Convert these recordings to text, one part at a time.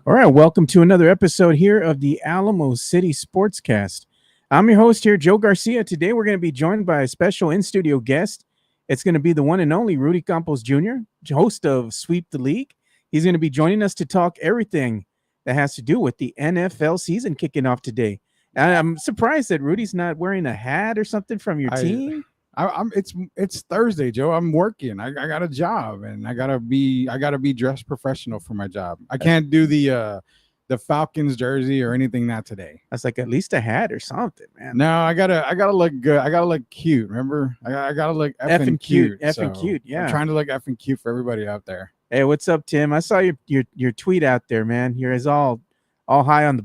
All right, welcome to another episode here of the Alamo City Sportscast. I'm your host here, Joe Garcia. Today we're going to be joined by a special in-studio guest. It's going to be the one and only Rudy Campos Jr., host of Sweep the League. He's going to be joining us to talk everything that has to do with the NFL season kicking off today. And I'm surprised that Rudy's not wearing a hat or something from your team. It's Thursday, Joe. I'm working. I got a job, and I gotta be dressed professional for my job. I can't do the Falcons jersey or anything that today. That's like at least a hat or something, man. No, I gotta look good. I gotta look cute. Remember, I gotta look effing cute. Effing cute. Yeah, I'm trying to look effing cute for everybody out there. Hey, what's up, Tim? I saw your tweet out there, man. You're all high on the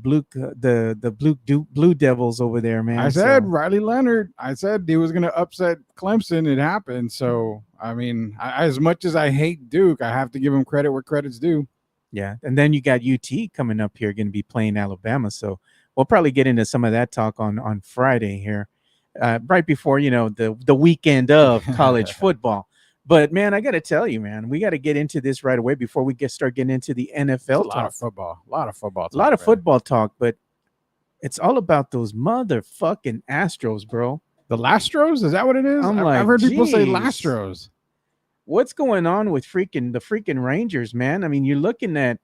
Blue Devils over there, man. I said Riley Leonard. I said he was going to upset Clemson. It happened. So, I mean, as much as I hate Duke, I have to give him credit where credit's due. Yeah, and then you got UT coming up here, going to be playing Alabama. So we'll probably get into some of that talk on Friday here, right before the weekend of college football. But, man, I got to tell you, man, we got to get into this right away before we start getting into the NFL talk. A lot of football talk, but it's all about those motherfucking Astros, bro. The Lastros? Is that what it is? I've heard people say Lastros. What's going on with the freaking Rangers, man? I mean, you're looking at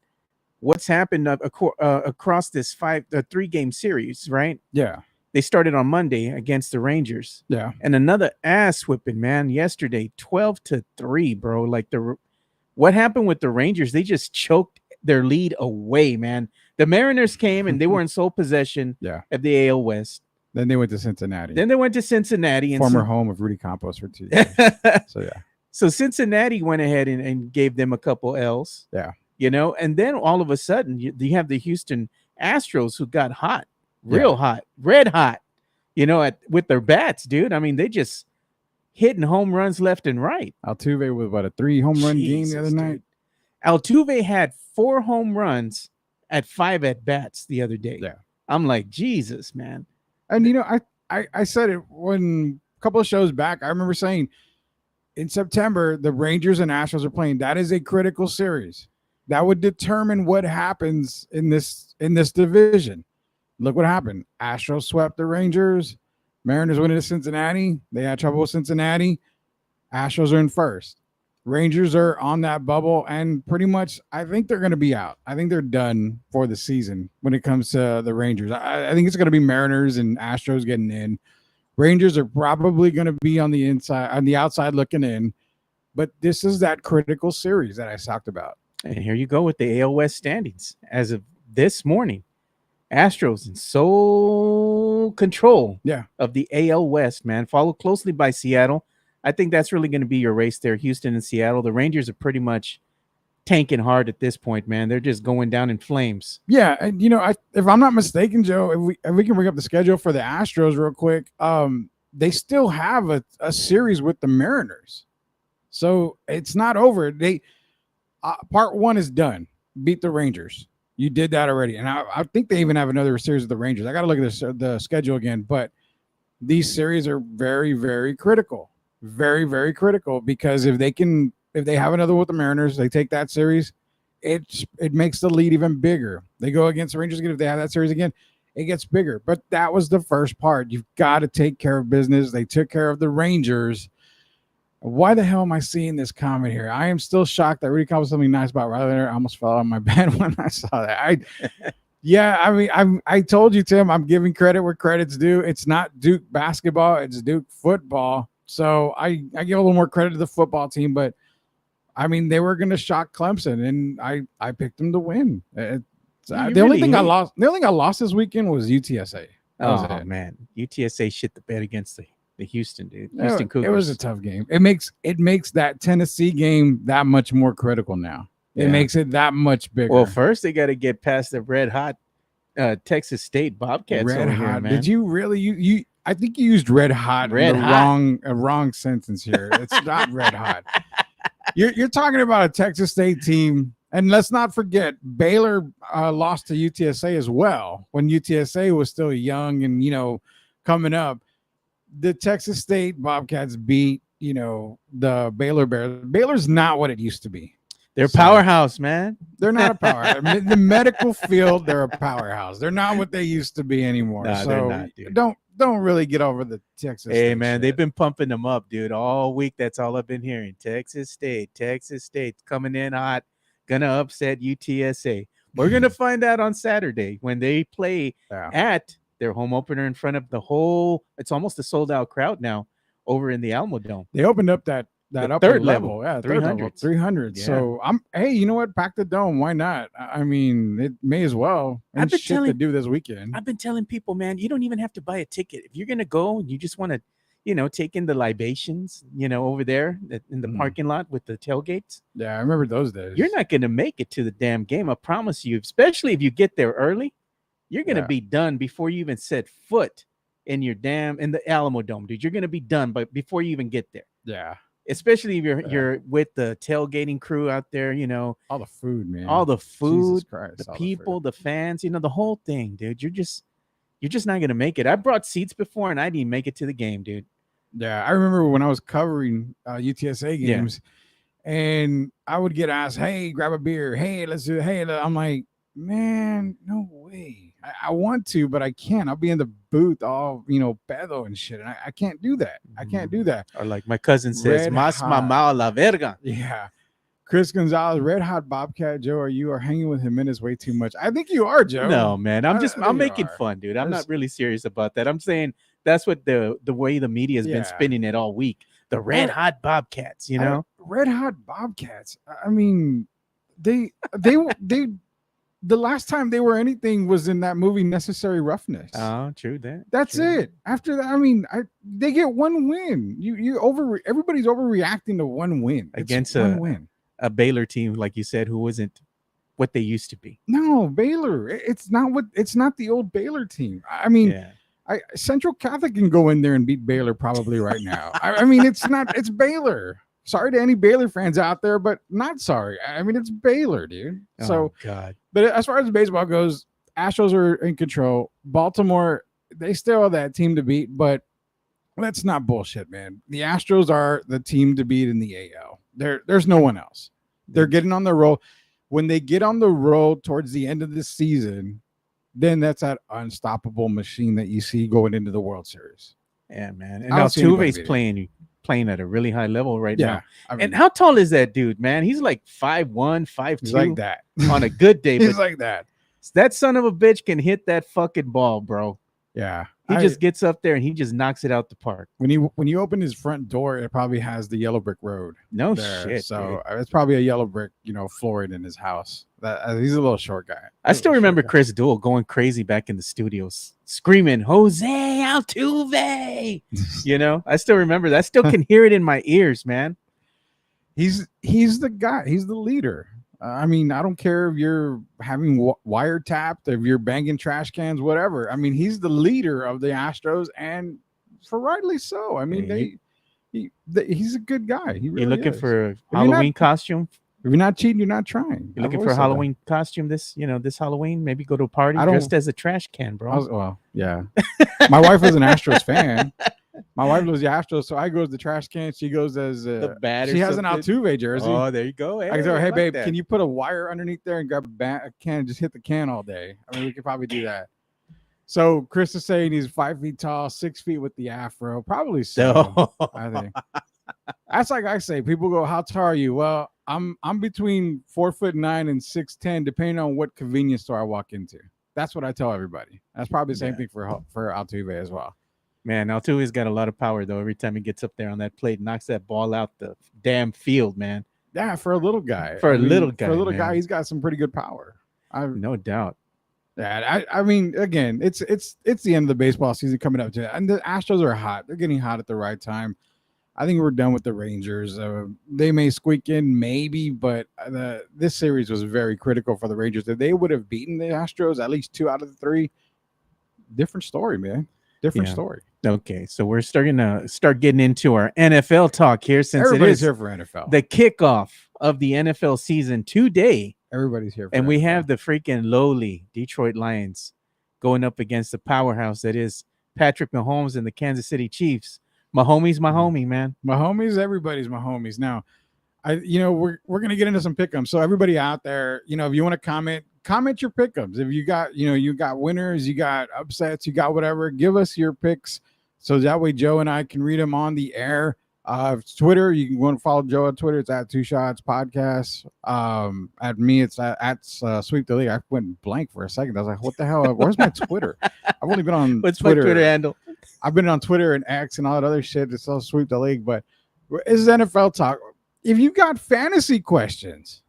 what's happened across this 3-game series, right? Yeah. They started on Monday against the Rangers. Yeah. And another ass whipping, man, yesterday, 12-3, bro. Like what happened with the Rangers? They just choked their lead away, man. The Mariners came and they were in sole possession of the AL West. Then they went to Cincinnati. And former home of Rudy Campos for 2 years. So Cincinnati went ahead and gave them a couple L's. Yeah. And then all of a sudden you have the Houston Astros who got hot. Real hot, red hot, with their bats, dude. I mean, they just hitting home runs left and right. Altuve was a 3 home run game the other night. Altuve had 4 home runs at 5 at bats the other day. Yeah, I'm like, Jesus, man. And I said it when a couple of shows back. I remember saying in September the Rangers and Astros are playing. That is a critical series that would determine what happens in this division. Look what happened. Astros swept the Rangers. Mariners went into Cincinnati. They had trouble with Cincinnati. Astros are in first. Rangers are on that bubble, and pretty much I think they're going to be out. I think they're done for the season when it comes to the Rangers. I think it's going to be Mariners and Astros getting in. Rangers are probably going to be on the outside looking in. But this is that critical series that I talked about. And here you go with the AL West standings as of this morning. Astros in sole control of the AL West, man. Followed closely by Seattle. I think that's really going to be your race there, Houston and Seattle. The Rangers are pretty much tanking hard at this point, man. They're just going down in flames. Yeah, and if I'm not mistaken, Joe, if we can bring up the schedule for the Astros real quick, they still have a series with the Mariners, so it's not over. They part 1 is done. Beat the Rangers. You did that already. And I think they even have another series of the Rangers. I got to look at the schedule again. But these series are very, very critical. Very, very critical. Because if they have another with the Mariners, they take that series, it makes the lead even bigger. They go against the Rangers again. If they have that series again, it gets bigger. But that was the first part. You've got to take care of business. They took care of the Rangers. Why the hell am I seeing this comment here? I am still shocked that Rudy Campos said something nice about Riley Leonard. I almost fell out of my bed when I saw that. I told you, Tim, I'm giving credit where credit's due. It's not Duke basketball. It's Duke football. So I give a little more credit to the football team. But, I mean, they were going to shock Clemson, and I picked them to win. The only thing I lost this weekend was UTSA. Oh, man. UTSA shit the bed against the Houston, dude. Houston Cougars. It was a tough game. It makes that Tennessee game that much more critical now. It makes it that much bigger. Well, first they got to get past the red hot Texas State Bobcats. Red hot. Here, man. Did you really? You? I think you used red hot. Wrong sentence here. It's not red hot. You're talking about a Texas State team, and let's not forget Baylor lost to UTSA as well when UTSA was still young and coming up. The Texas State Bobcats beat, the Baylor Bears. Baylor's not what it used to be. They're So, powerhouse, man. They're not a powerhouse. The medical field, they're a powerhouse. They're not what they used to be anymore. Nah, so they're not, dude. don't really get over the Texas Hey, State man, shit. they've been pumping them up, dude, all week. That's all I've been hearing. Texas State's coming in hot, gonna upset UTSA. We're gonna find out on Saturday when they play at their home opener in front of the whole. It's almost a sold out crowd now over in the Alamo Dome. They opened up that The upper third level, yeah, 300s. 300. Yeah. So hey, you know what? Pack the dome. Why not? I mean, it may as well. I've And been shit to do this weekend. I've been telling people, man, you don't even have to buy a ticket. If you're gonna go and you just want to, take in the libations, over there in the parking lot with the tailgates. Yeah, I remember those days. You're not gonna make it to the damn game. I promise you. Especially if you get there early, you're gonna be done before you even set foot in the Alamo Dome, dude. You're gonna be done, but before you even get there. Yeah. Especially if you're with the tailgating crew out there, all the food, man, all the food, Jesus Christ, the people, the fans, the whole thing, dude. You're just not gonna make it. I brought seats before and I didn't make it to the game, dude. Yeah, I remember when I was covering UTSA games, and I would get asked, "Hey, grab a beer. Hey, let's do it. Hey," I'm like, man, no way. I want to, but I can't. I'll be in the booth all, pedo and shit. And I can't do that. I can't do that. Or like my cousin says, "Mas mamao la verga." Yeah. Chris Gonzalez, Red Hot Bobcat Joe, you are hanging with Jimenez way too much. I think you are, Joe. No, man. I'm making fun, dude. I'm not really serious about that. I'm saying that's what the way the media has been spinning it all week. The Red Hot Bobcats, Red Hot Bobcats. I mean, they the last time they were anything was in that movie Necessary Roughness. Oh, true that. That's it. After that, I mean, they get one win. Everybody's overreacting to one win against one win. A Baylor team, like you said, who wasn't what they used to be. No, Baylor. It's not the old Baylor team. I mean, Central Catholic can go in there and beat Baylor probably right now. I mean, it's Baylor. Sorry to any Baylor fans out there, but not sorry. I mean, it's Baylor, dude. So, God. But as far as baseball goes, Astros are in control. Baltimore, they still are that team to beat, but that's not bullshit, man. The Astros are the team to beat in the AL. There's no one else. They're getting on the roll. When they get on the road towards the end of the season, then that's that unstoppable machine that you see going into the World Series. Yeah, man. And Altuve's playing at a really high level right now. I mean, and how tall is that dude, man? He's like 5'1", 5'2". He's like that. On a good day. He's like that. That son of a bitch can hit that fucking ball, bro. Yeah. He just gets up there and he just knocks it out the park. When you open his front door, it probably has the yellow brick road. No shit. So it's probably a yellow brick, flooring in his house. He's a little short guy. I still remember Chris Duell going crazy back in the studios, screaming, "Jose Altuve!" I still remember that. I still can hear it in my ears, man. He's the guy. He's the leader. I mean, I don't care if you're having wiretapped, if you're banging trash cans, whatever. I mean, he's the leader of the Astros, and for rightly so. I mean, he's a good guy. He really You're looking is. for a Halloween costume? If you're not cheating, you're not trying. You're looking for a Halloween costume this Halloween? Maybe go to a party dressed as a trash can, bro. Yeah. My wife was an Astros fan. My wife was the Astros, so I go as the trash can. She goes as the bat. She has an Altuve jersey. Oh, there you go. I go, hey babe, can you put a wire underneath there and grab a can and just hit the can all day? I mean, we could probably do that. So Chris is saying he's 5 feet tall, 6 feet with the afro. Probably so. I think that's like I say. People go, "How tall are you?" Well, I'm between 4'9" and 6'10", depending on what convenience store I walk into. That's what I tell everybody. That's probably the same thing for Altuve as well. Man, Altuve's got a lot of power, though. Every time he gets up there on that plate, knocks that ball out the damn field, man. Yeah, for a little guy. For a little guy, he's got some pretty good power. No doubt. Yeah, I mean, again, it's the end of the baseball season coming up to, and the Astros are hot. They're getting hot at the right time. I think we're done with the Rangers. They may squeak in, maybe, but this series was very critical for the Rangers. If they would have beaten the Astros, at least 2 out of the 3, different story, man. Different story. Okay, so we're starting to getting into our NFL talk here, since everybody's it is here for NFL. The kickoff of the NFL season today. Everybody's here, and we have the freaking lowly Detroit Lions going up against the powerhouse that is Patrick Mahomes and the Kansas City Chiefs. My homie's my homie, man. My homies, everybody's my homies. Now, we're gonna get into some pick'ems. So everybody out there, if you want to comment your pick'ems. If you got, you got winners, you got upsets, you got whatever, give us your picks so that way Joe and I can read them on the air. Twitter, you can go and follow Joe on Twitter. It's at Two Shots Podcast. At me, it's at Sweep the League. I went blank for a second. I was like, what the hell? Where's my Twitter? I've only been on What's Twitter. my Twitter handle? I've been on Twitter and X and all that other shit. It's all Sweep the League. But this is NFL talk. If you got fantasy questions,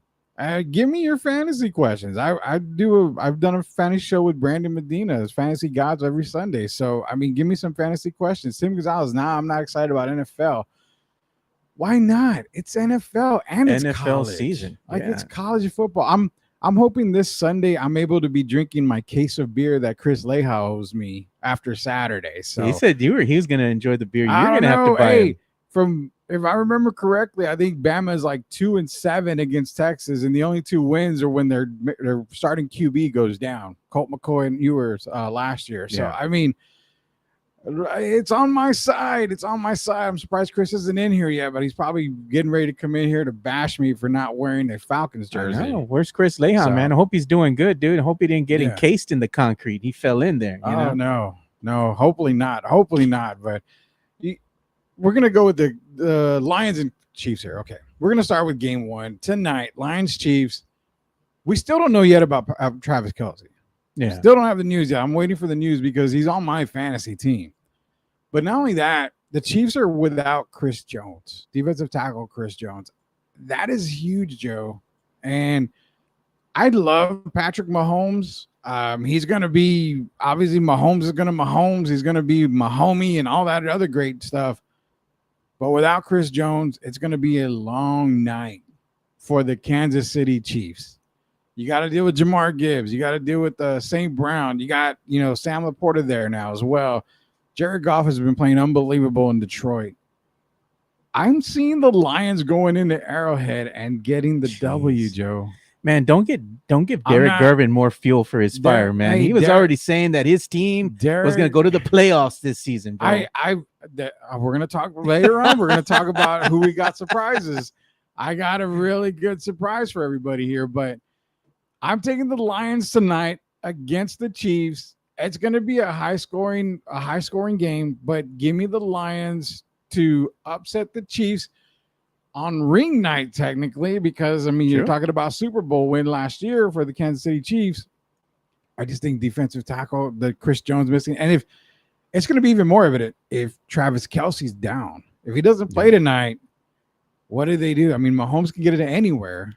give me your fantasy questions. I've done a fantasy show with Brandon Medina's Fantasy Gods every Sunday. So give me some fantasy questions. Tim Gonzalez. I'm not excited about NFL. Why not? It's NFL and it's NFL college season. It's college football. I'm hoping this Sunday I'm able to be drinking my case of beer that Chris Leha owes me after Saturday. So he said he was going to enjoy the beer. You're going to have to buy him. If I remember correctly, I think Bama is like 2-7 against Texas, and the only 2 wins are when their starting QB goes down. Colt McCoy and Ewers last year. So it's on my side. It's on my side. I'm surprised Chris isn't in here yet, but he's probably getting ready to come in here to bash me for not wearing a Falcons jersey. Where's Chris Leha, man? I hope he's doing good, dude. I hope he didn't get encased in the concrete. He fell in there. No. Hopefully not. But we're going to go with the Lions and Chiefs here. Okay. We're going to start with game 1 tonight. Lions, Chiefs. We still don't know yet about Travis Kelce. Yeah. Still don't have the news yet. I'm waiting for the news because he's on my fantasy team. But not only that, the Chiefs are without Chris Jones, defensive tackle Chris Jones. That is huge, Joe. And I love Patrick Mahomes. He's going to be, obviously, Mahomes is going to Mahomes. He's going to be Mahomey and all that other great stuff. But without Chris Jones, it's going to be a long night for the Kansas City Chiefs. You got to deal with Jamar Gibbs. You got to deal with St. Brown. You got, Sam Laporta there now as well. Jared Goff has been playing unbelievable in Detroit. I'm seeing the Lions going into Arrowhead and getting the W, Joe. Man, don't give Derek Gervin more fuel for his fire, man. He was already saying that his team was going to go to the playoffs this season, bro. We're going to talk later on. We're going to talk about who we got surprises. I got a really good surprise for everybody here, but I'm taking the Lions tonight against the Chiefs. It's going to be a high scoring game, but give me the Lions to upset the Chiefs on ring night, technically, because you're talking about Super Bowl win last year for the Kansas City Chiefs. I just think defensive tackle, the Chris Jones missing, and if it's going to be even more evident if Travis Kelce's down. If he doesn't play tonight, what do they do? Mahomes can get it anywhere.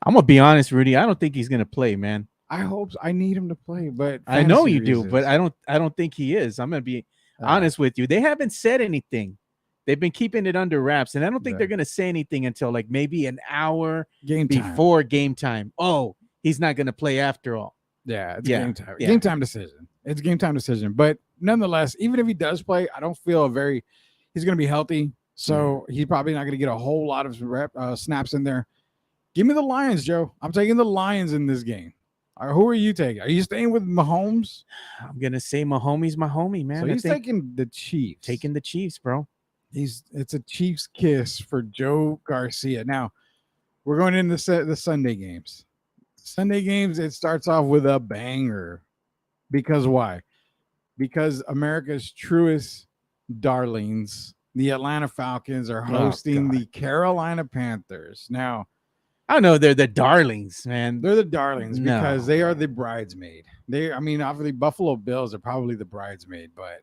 I'm gonna be honest, Rudy. I don't think he's gonna play, man. I hope I need him to play, but I know you do, but I don't think he is. I'm gonna be honest with you. They haven't said anything. They've been keeping it under wraps, and I don't think they're gonna say anything until like maybe an hour before game time. Oh, he's not gonna play after all. Yeah, it's game time. Yeah. Game time decision. It's a game time decision. But nonetheless, even if he does play, I don't feel he's gonna be healthy. So he's probably not gonna get a whole lot of snaps in there. Give me the Lions, Joe. I'm taking the Lions in this game. Who are you taking? Are you staying with Mahomes? I'm going to say Mahomey's my homie, man. So he's taking the Chiefs. Taking the Chiefs, bro. It's a Chiefs kiss for Joe Garcia. Now, we're going into the Sunday games. Sunday games, it starts off with a banger. Because why? Because America's truest darlings, the Atlanta Falcons, are hosting the Carolina Panthers. Now, I know they're the darlings, man. They're the darlings because they are the bridesmaid. Obviously Buffalo Bills are probably the bridesmaid, but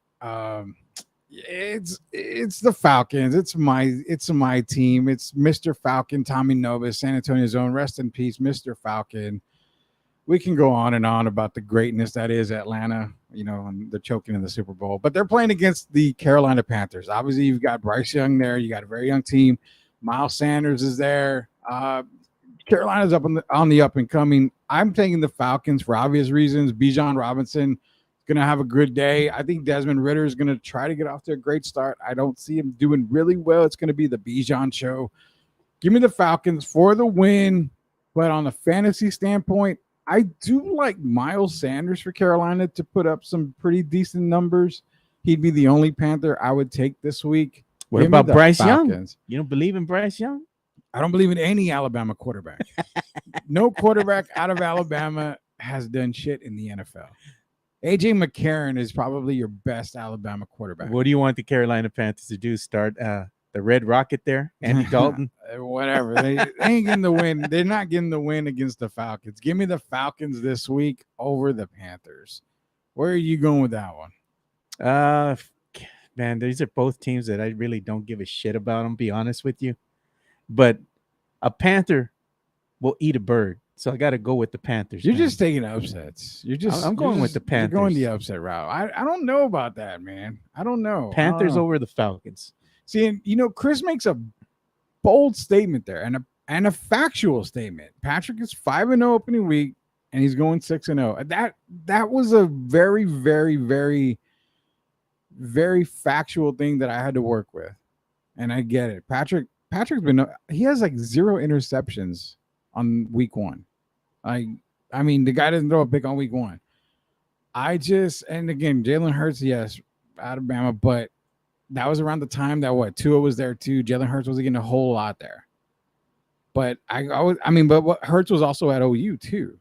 it's the Falcons. It's my team. It's Mr. Falcon, Tommy Novus, San Antonio's own. Rest in peace, Mr. Falcon. We can go on and on about the greatness that is Atlanta, and they're choking in the Super Bowl, but they're playing against the Carolina Panthers. Obviously, you've got Bryce Young there. You got a very young team. Miles Sanders is there. Carolina's on the up and coming. I'm taking the Falcons for obvious reasons. Bijan Robinson going to have a good day. I think Desmond Ridder is going to try to get off to a great start. I don't see him doing really well. It's going to be the Bijan show. Give me the Falcons for the win. But on a fantasy standpoint, I do like Miles Sanders for Carolina to put up some pretty decent numbers. He'd be the only Panther I would take this week. What about Bryce Young? You don't believe in Bryce Young? I don't believe in any Alabama quarterback. No quarterback out of Alabama has done shit in the NFL. A.J. McCarron is probably your best Alabama quarterback. What do you want the Carolina Panthers to do? Start the Red Rocket there? Andy Dalton? Whatever. They ain't getting the win. They're not getting the win against the Falcons. Give me the Falcons this week over the Panthers. Where are you going with that one? Man, these are both teams that I really don't give a shit about them, be honest with you. But a Panther will eat a bird. So I got to go with the Panthers. You're just taking upsets. I'm going with the Panthers. You're going the upset route. I don't know about that, man. I don't know. Panthers over the Falcons. See, and Chris makes a bold statement there and a factual statement. Patrick is 5-0 opening week, and he's going 6-0. That was a very, very, very, very factual thing that I had to work with, and I get it. Patrick's he has like 0 interceptions on week 1. I mean, the guy doesn't throw a pick on week 1. And again, Jalen Hurts, yes, Alabama, but that was around the time that Tua was there too. Jalen Hurts wasn't getting a whole lot there. But but Hurts was also at OU too.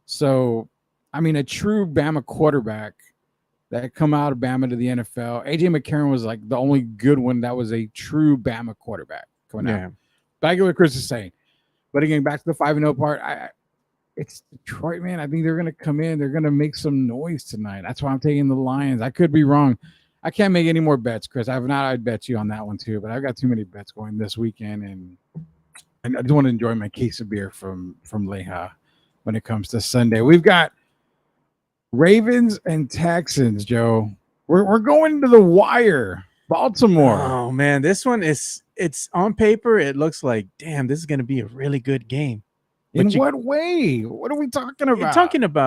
So, I mean, a true Bama quarterback that come out of Bama to the NFL. A.J. McCarron was like the only good one that was a true Bama quarterback coming out. But I get what Chris is saying. But again, back to the 5-0 part, it's Detroit, man. I think they're going to come in. They're going to make some noise tonight. That's why I'm taking the Lions. I could be wrong. I can't make any more bets, Chris. I'd bet you on that one too, but I've got too many bets going this weekend, and I just want to enjoy my case of beer from Leha when it comes to Sunday. We've got Ravens and Texans, Joe. We're going to the wire. Baltimore. Oh man, this one it's on paper. It looks like, damn, this is going to be a really good game. In what way? What are we talking about?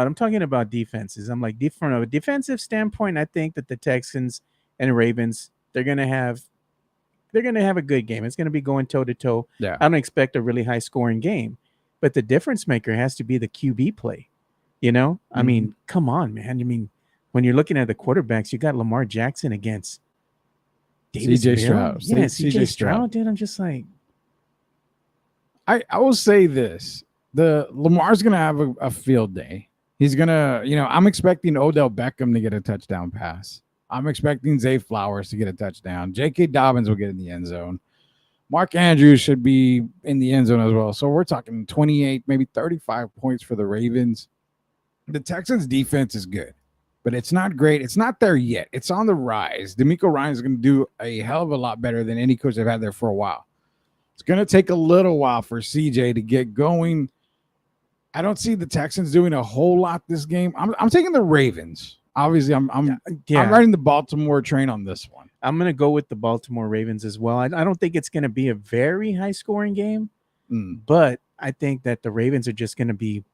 I'm talking about defenses. I'm like, from a defensive standpoint, I think that the Texans and Ravens, they're gonna have a good game. It's gonna be going toe to toe. Yeah. I don't expect a really high scoring game, but the difference maker has to be the QB play. I mean, come on, man. I mean, when you're looking at the quarterbacks, you got Lamar Jackson against CJ Stroud. Yeah, CJ Stroud, dude. I'm just like, I will say this. The Lamar's going to have a field day. He's going to, I'm expecting Odell Beckham to get a touchdown pass. I'm expecting Zay Flowers to get a touchdown. J.K. Dobbins will get in the end zone. Mark Andrews should be in the end zone as well. So we're talking 28, maybe 35 points for the Ravens. The Texans defense is good, but it's not great. It's not there yet. It's on the rise. DeMeco Ryan is going to do a hell of a lot better than any coach they've had there for a while. It's going to take a little while for CJ to get going. I don't see the Texans doing a whole lot this game. I'm taking the Ravens. Obviously, I'm riding the Baltimore train on this one. I'm going to go with the Baltimore Ravens as well. I don't think it's going to be a very high-scoring game, but I think that the Ravens are just going to be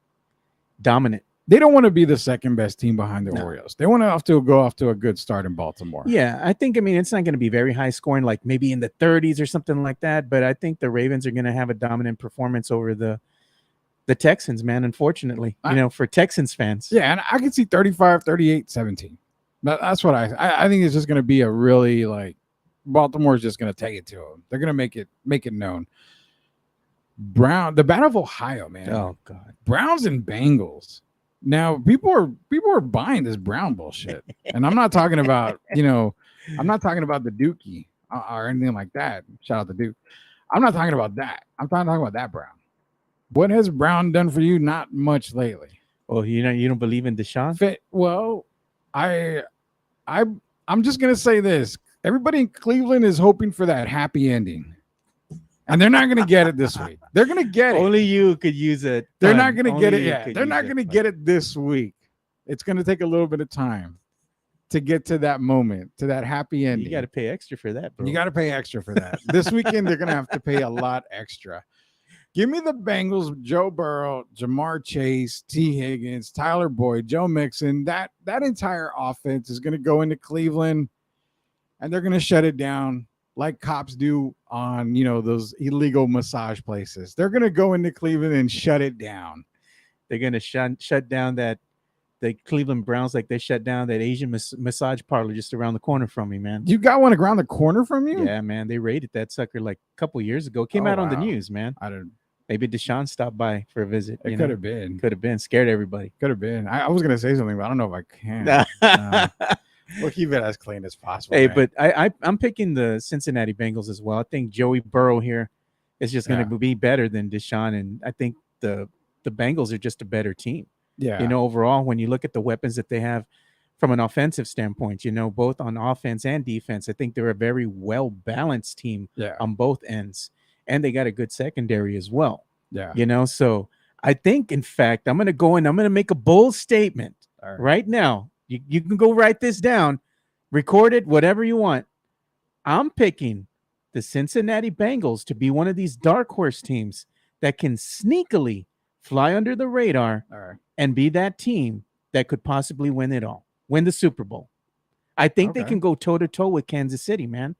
dominant. They don't want to be the second-best team behind the Orioles. They want to go off to a good start in Baltimore. Yeah, I think, it's not going to be very high-scoring, like maybe in the 30s or something like that, but I think the Ravens are going to have a dominant performance over the Texans, man, unfortunately, for Texans fans. Yeah, and I can see 35, 38, 17. That's what I think it's just going to be a really, Baltimore's just going to take it to them. They're going to make it known. The Battle of Ohio, man. Oh, God. Browns and Bengals. Now, people are buying this Brown bullshit. And I'm not talking about, I'm not talking about the Dookie or anything like that. Shout out to Duke. I'm not talking about that. I'm talking about that Brown. What has Brown done for you? Not much lately. Well, you don't believe in Deshaun? Well, I'm just gonna say this. Everybody in Cleveland is hoping for that happy ending. And they're not gonna get it this week. They're gonna get it. Only you could use it. They're not gonna get it yet. They're not gonna get it this week. It's gonna take a little bit of time to get to that moment, to that happy ending. You got to pay extra for that, bro. You got to pay extra for that. This weekend, they're gonna have to pay a lot extra. Give me the Bengals, Joe Burrow, Jamar Chase, T. Higgins, Tyler Boyd, Joe Mixon. That entire offense is going to go into Cleveland, and they're going to shut it down like cops do on, those illegal massage places. They're going to go into Cleveland and shut it down. They're going to shut down that the Cleveland Browns, like they shut down that Asian massage parlor just around the corner from me, man. You got one around the corner from you? Yeah, man. They raided that sucker like a couple years ago. Came Oh, out on the wow. news, man. I don't. Maybe Deshaun stopped by for a visit. It could have been. Could have been. Scared everybody. Could have been. I was gonna say something, but I don't know if I can. We'll keep it as clean as possible. Hey, man. but I'm picking the Cincinnati Bengals as well. I think Joey Burrow here is just going to be better than Deshaun, and I think the Bengals are just a better team. Yeah. Overall, when you look at the weapons that they have from an offensive standpoint, both on offense and defense, I think they're a very well-balanced team on both ends, and they got a good secondary as well. Yeah. So I think, in fact, I'm going to go and I'm going to make a bold statement right now. You can go write this down, record it, whatever you want. I'm picking the Cincinnati Bengals to be one of these dark horse teams that can sneakily fly under the radar and be that team that could possibly win it all, win the Super Bowl. I think they can go toe-to-toe with Kansas City, man.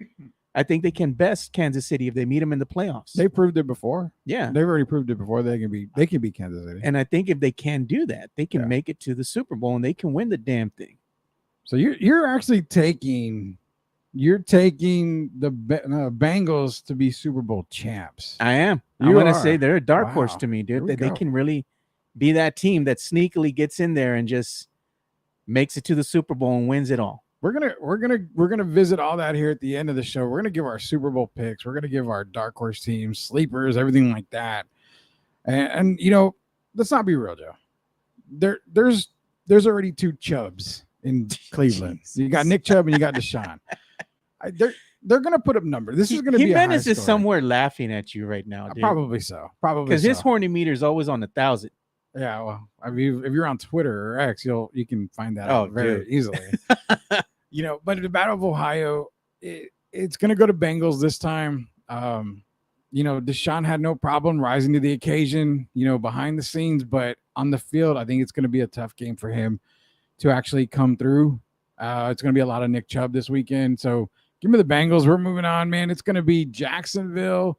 I think they can best Kansas City if they meet them in the playoffs. They proved it before. Yeah. They've already proved it before. They can beat Kansas City. And I think if they can do that, they can make it to the Super Bowl and they can win the damn thing. So you're actually taking the Bengals to be Super Bowl champs. I am. I'm going to say they're a dark horse to me, dude. That they can really be that team that sneakily gets in there and just makes it to the Super Bowl and wins it all. We're gonna visit all that here at the end of the show. We're gonna give our Super Bowl picks. We're gonna give our dark horse teams, sleepers, everything like that. And let's not be real, Joe. There's already two Chubbs in Cleveland. You got Nick Chubb and you got Deshaun. They're gonna put up numbers. This is gonna be Jimenez is somewhere laughing at you right now, dude. Probably so. Because his horny meter is always on 1,000. Yeah, well, if you're on Twitter or X, you can find that out very easily. But the Battle of Ohio, it's going to go to Bengals this time. Deshaun had no problem rising to the occasion, behind the scenes, but on the field, I think it's going to be a tough game for him to actually come through. It's going to be a lot of Nick Chubb this weekend. So give me the Bengals. We're moving on, man. It's going to be Jacksonville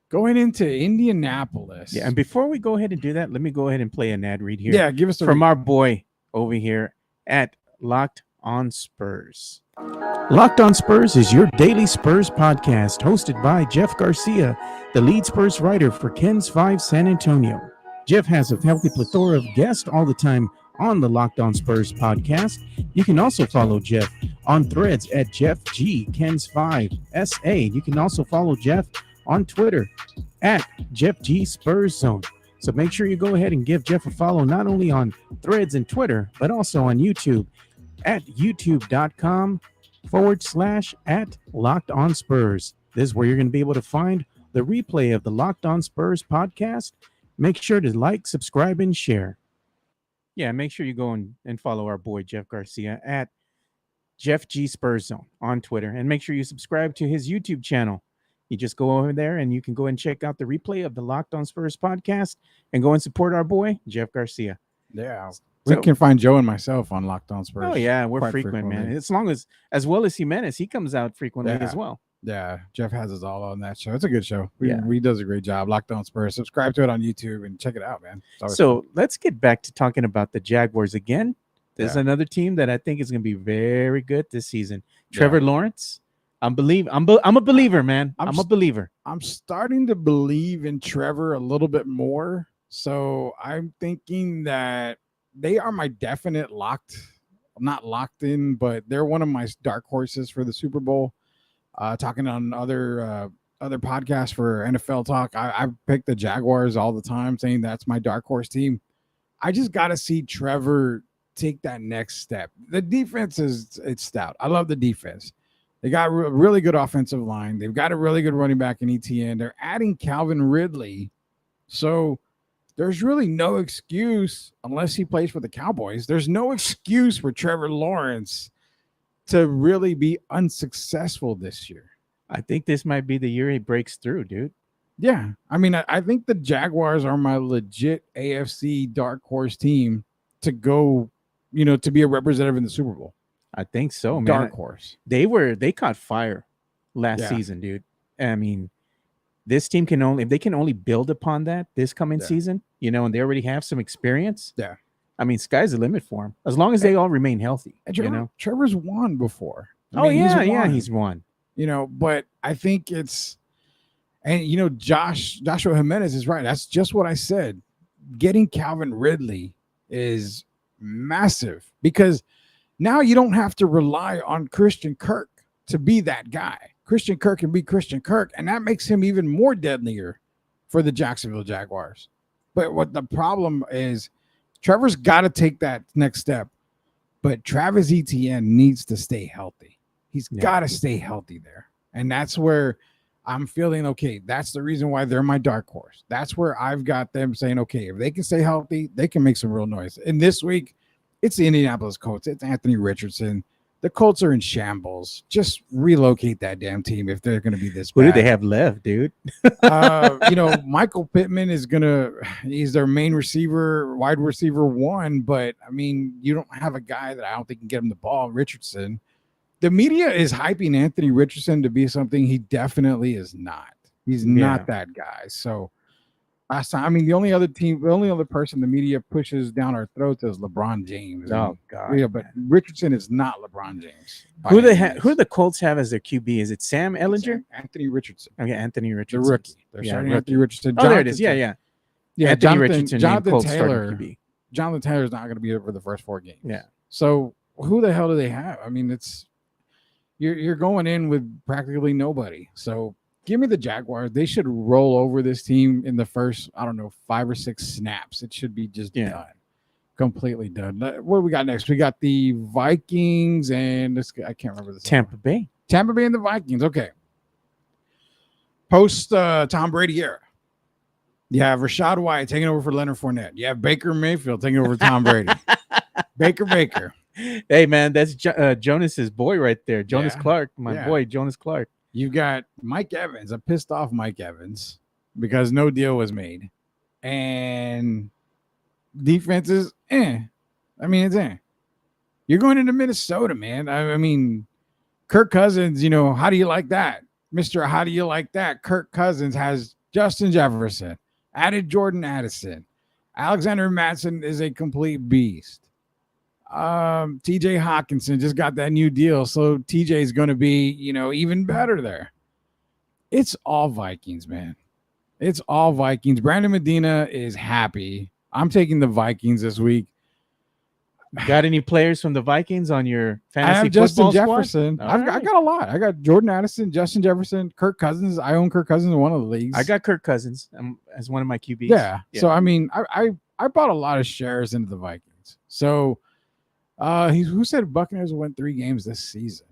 going into Indianapolis. Yeah, and before we go ahead and do that, let me go ahead and play an ad read here. Yeah, give us from our boy over here at Locked on Spurs. Locked on Spurs is your daily Spurs podcast, hosted by Jeff Garcia, the lead Spurs writer for Ken's 5 San Antonio. Jeff has a healthy plethora of guests all the time on the Locked on Spurs podcast. You can also follow Jeff on threads at Jeff G Ken's 5 SA. You can also follow Jeff on Twitter at Jeff G Spurs Zone. So make sure you go ahead and give Jeff a follow, not only on threads and Twitter, but also on YouTube at youtube.com/@LockedOnSpurs. This is where you're going to be able to find the replay of the Locked on Spurs podcast. Make sure to like, subscribe, and share. Yeah, make sure you go and follow our boy Jeff Garcia at Jeff G Spurs Zone on Twitter. And make sure you subscribe to his YouTube channel. You just go over there and you can go and check out the replay of the Locked on Spurs podcast and go and support our boy, Jeff Garcia. Yeah. We can find Joe and myself on Locked on Spurs. Oh, yeah. We're frequent, man. As well as Jimenez, he comes out frequently as well. Yeah. Jeff has us all on that show. It's a good show. He does a great job. Locked on Spurs. Subscribe to it on YouTube and check it out, man. So let's get back to talking about the Jaguars again. There's another team that I think is going to be very good this season. Trevor Lawrence. I'm a believer, man. I'm a believer. I'm starting to believe in Trevor a little bit more. So I'm thinking that they are my definite not locked in, but they're one of my dark horses for the Super Bowl. Talking on other podcasts for NFL Talk, I pick the Jaguars all the time, saying that's my dark horse team. I just got to see Trevor take that next step. The defense it's stout. I love the defense. They got a really good offensive line. They've got a really good running back in ETN. They're adding Calvin Ridley. So there's really no excuse, unless he plays for the Cowboys, there's no excuse for Trevor Lawrence to really be unsuccessful this year. I think this might be the year he breaks through, dude. Yeah. I mean, I think the Jaguars are my legit AFC dark horse team to go, to be a representative in the Super Bowl. I think so, man. Dark horse. They caught fire last season, dude. I mean, this team if they can only build upon that this coming season, and they already have some experience. Yeah. I mean, sky's the limit for him as long as they all remain healthy. Trevor's won before. He's won. But I think it's, and Joshua Jimenez is right. That's just what I said. Getting Calvin Ridley is massive because now you don't have to rely on Christian Kirk to be that guy. Christian Kirk can be Christian Kirk, and that makes him even more deadlier for the Jacksonville Jaguars. But what the problem is, Trevor's got to take that next step, but Travis Etienne needs to stay healthy. He's got to stay healthy there. And that's where I'm feeling, okay, that's the reason why they're my dark horse. That's where I've got them saying, okay, if they can stay healthy, they can make some real noise. And this week, it's the Indianapolis Colts. It's Anthony Richardson. The Colts are in shambles. Just relocate that damn team if they're going to be this bad. Who do they have left, dude? Michael Pittman he's their main receiver, wide receiver one. But, I mean, you don't have a guy that I don't think can get him the ball, Richardson. The media is hyping Anthony Richardson to be something he definitely is not. He's not that guy. So, last time, I mean, the only other person the media pushes down our throats is LeBron James. Oh God! Yeah, but Richardson is not LeBron James. Who do the Colts have as their QB? Is it Sam Ehlinger? Anthony Richardson. Okay, Anthony Richardson, the rookie. They're starting Anthony Richardson. There it is. Yeah. Anthony Richardson. Jonathan Taylor. Jonathan Taylor's not going to be over the first 4 games. Yeah. So who the hell do they have? I mean, you're going in with practically nobody. So give me the Jaguars. They should roll over this team in the first, 5 or 6 snaps. It should be just done. Completely done. What do we got next? We got the Vikings and I can't remember this. Tampa Bay and the Vikings. Okay. Post Tom Brady era. You have Rashad White taking over for Leonard Fournette. You have Baker Mayfield taking over for Tom Brady. Baker. Hey, man, that's Jonas's boy right there. Jonas Clark, my boy, Jonas Clark. You've got Mike Evans, a pissed off Mike Evans because no deal was made. And defense is I mean, it's You're going into Minnesota, man. I mean, Kirk Cousins, how do you like that? Mr. How do you like that? Kirk Cousins has Justin Jefferson, added Jordan Addison. Alexander Mattison is a complete beast. TJ Hawkinson just got that new deal, so TJ is going to be, even better there. It's all Vikings, man. It's all Vikings. Brandon Medina is happy. I'm taking the Vikings this week. Got any players from the Vikings on your fantasy I have football Justin squad? Jefferson. I got a lot. I got Jordan Addison, Justin Jefferson, Kirk Cousins. I own Kirk Cousins in one of the leagues. I got Kirk Cousins as one of my QBs. Yeah. So I mean, I bought a lot of shares into the Vikings. So who said Buccaneers will win 3 games this season?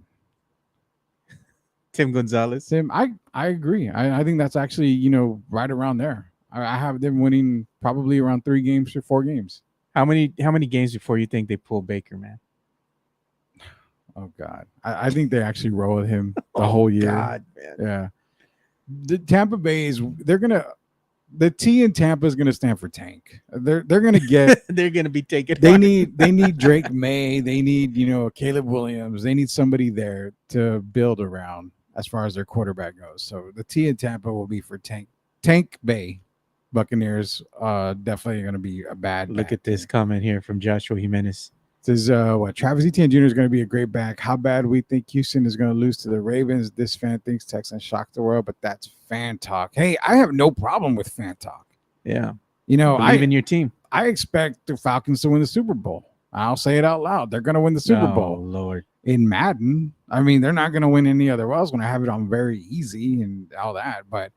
Tim Gonzalez. Tim, I agree. I think that's actually, right around there. I have them winning probably around 3 games or 4 games. How many games before you think they pull Baker, man? Oh God. I think they actually roll with him the whole year. God, man. Yeah. The Tampa Bay the T in Tampa is gonna stand for tank. They're gonna get they're gonna be taken. They need Drake May. They need, Caleb Williams. They need somebody there to build around as far as their quarterback goes. So the T in Tampa will be for Tank Bay. Buccaneers definitely going to be a bad. Look at this comment here from Joshua Jimenez. It says Travis Etienne Jr. is going to be a great back. How bad we think Houston is going to lose to the Ravens. This fan thinks Texans shock the world, but that's fan talk. Hey, I have no problem with fan talk. Yeah, believe in your team. I expect the Falcons to win the Super Bowl. I'll say it out loud. They're going to win the Super Bowl. Oh Lord, in Madden. I mean, they're not going to win any other. Well, I was going to have it on very easy and all that, but.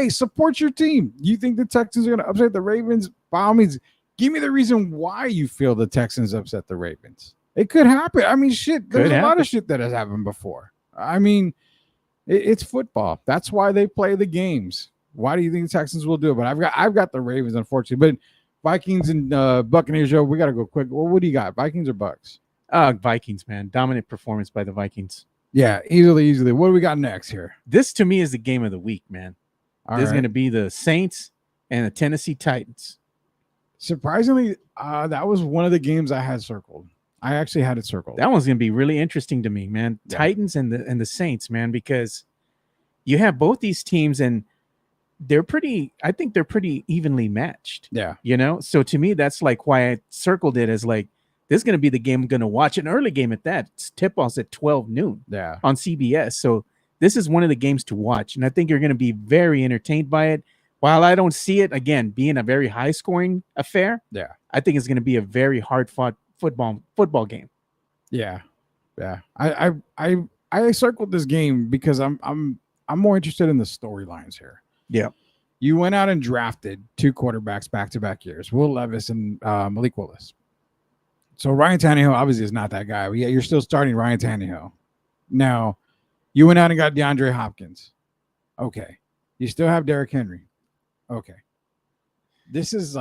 Support your team. You think the Texans are going to upset the Ravens? By all means, give me the reason why you feel the Texans upset the Ravens. It could happen. I mean, shit. There's a lot of shit that has happened before. I mean, it's football. That's why they play the games. Why do you think the Texans will do it? But I've got the Ravens, unfortunately. But Vikings and Buccaneers, Joe, we got to go quick. Well, what do you got? Vikings or Bucks? Vikings, man. Dominant performance by the Vikings. Yeah, easily. What do we got next here? This to me is the game of the week, man. This is going to be the Saints and the Tennessee Titans. Surprisingly, that was one of the games I had circled. I actually had it circled. That one's going to be really interesting to me, man. Yeah. Titans and the Saints, man, because you have both these teams, and I think they're pretty evenly matched. Yeah. So to me, that's like why I circled it as like, this is going to be the game I'm going to watch. An early game at that. Tip-off's at 12 noon on CBS. So this is one of the games to watch. And I think you're going to be very entertained by it. While I don't see it, again, being a very high-scoring affair, I think it's going to be a very hard-fought football game. Yeah. I circled this game because I'm more interested in the storylines here. Yeah. You went out and drafted 2 quarterbacks back-to-back years, Will Levis and Malik Willis. So Ryan Tannehill obviously is not that guy. But yeah, you're still starting Ryan Tannehill. Now, you went out and got DeAndre Hopkins. Okay. You still have Derrick Henry. Okay. This is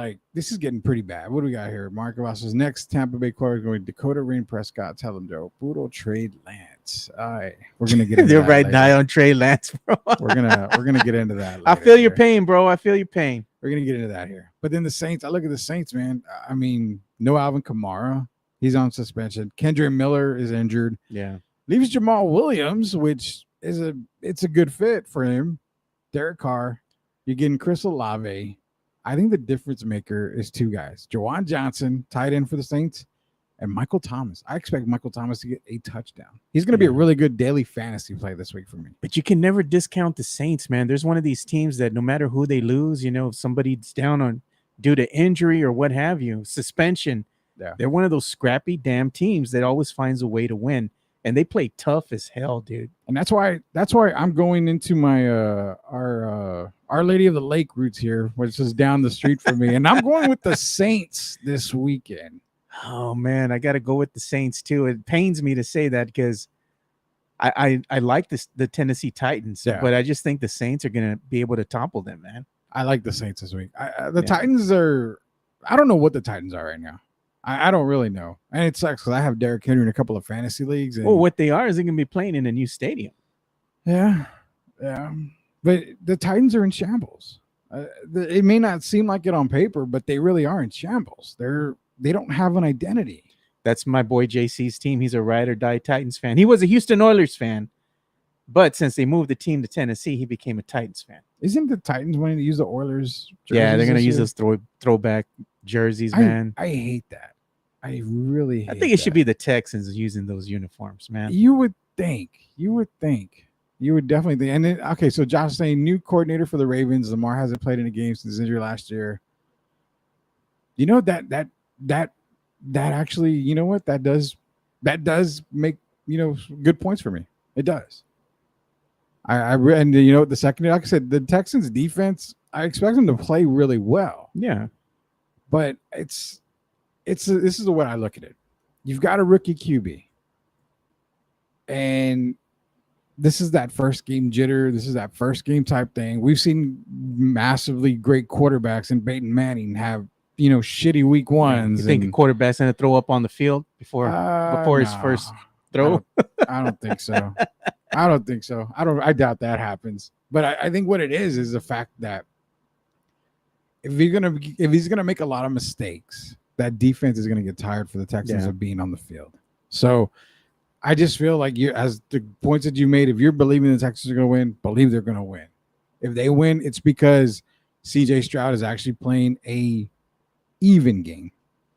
getting pretty bad. What do we got here? Mark Avasa's next Tampa Bay quarterback going Dakota Rain Prescott. Tell him, Joe. Boodle trade Lance. All right. We're gonna get into You're that right later. now on Trey Lance, bro. We're gonna get into that later. I feel your pain, bro. I feel your pain. We're going to get into that here. But then the Saints, I look at the Saints, man. I mean, no Alvin Kamara. He's on suspension. Kendra Miller is injured. Yeah. Leaves Jamal Williams, which it's a good fit for him. Derek Carr. You're getting Chris Olave. I think the difference maker is 2 guys. Jawan Johnson, tight end for the Saints, and Michael Thomas. I expect Michael Thomas to get a touchdown. He's going to be a really good daily fantasy play this week for me. But you can never discount the Saints, man. There's one of these teams that no matter who they lose, if somebody's down on due to injury or what have you, suspension, they're one of those scrappy damn teams that always finds a way to win. And they play tough as hell, dude. And that's why I'm going into my Our Lady of the Lake roots here, which is down the street from me. And I'm going with the Saints this weekend. Oh man, I got to go with the Saints too. It pains me to say that because I like the Tennessee Titans, but I just think the Saints are going to be able to topple them, man. I like the Saints this week. The Titans are, I don't know what the Titans are right now. I don't really know. And it sucks because I have Derrick Henry in a couple of fantasy leagues. And, well, what they are is they're going to be playing in a new stadium. Yeah. But the Titans are in shambles. It may not seem like it on paper, but they really are in shambles. They don't have an identity. That's my boy JC's team. He's a ride or die Titans fan. He was a Houston Oilers fan, but since they moved the team to Tennessee, he became a Titans fan. Isn't the Titans wanting to use the Oilers jerseys? Yeah, they're going to use those throwback jerseys, man. I hate that. I really hate I think it should be the Texans using those uniforms, man. You would think. You would definitely think. And then, okay, so Josh is saying new coordinator for the Ravens. Lamar hasn't played in a game since his injury last year. You know that actually, you know what? That does make, good points for me. It does. And the second, like I said, the Texans defense, I expect them to play really well. Yeah. But this is the way I look at it. You've got a rookie QB. And this is that first game jitter. This is that first game type thing. We've seen massively great quarterbacks and Peyton Manning have, shitty week ones. You think a quarterback's going to throw up on the field before his first throw? I don't think so. I doubt that happens. But I think what it is the fact that if he's gonna make a lot of mistakes, that defense is gonna get tired for the Texans of being on the field. So I just feel like as the points that you made, if you're believing the Texans are gonna win, believe they're gonna win. If they win, it's because CJ Stroud is actually playing a even game,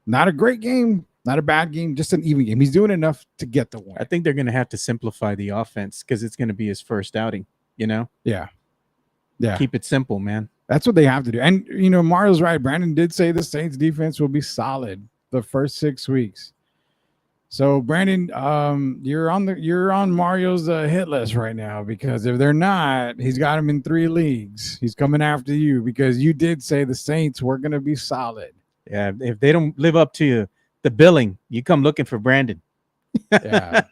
not a great game, not a bad game, just an even game. He's doing enough to get the win. I think they're gonna have to simplify the offense because it's gonna be his first outing. Yeah. Keep it simple, man. That's what they have to do. And, Mario's right. Brandon did say the Saints defense will be solid the first 6 weeks. So, Brandon, you're on Mario's hit list right now because if they're not, he's got him in 3 leagues. He's coming after you because you did say the Saints were going to be solid. Yeah, if they don't live up to the billing, you come looking for Brandon. Yeah.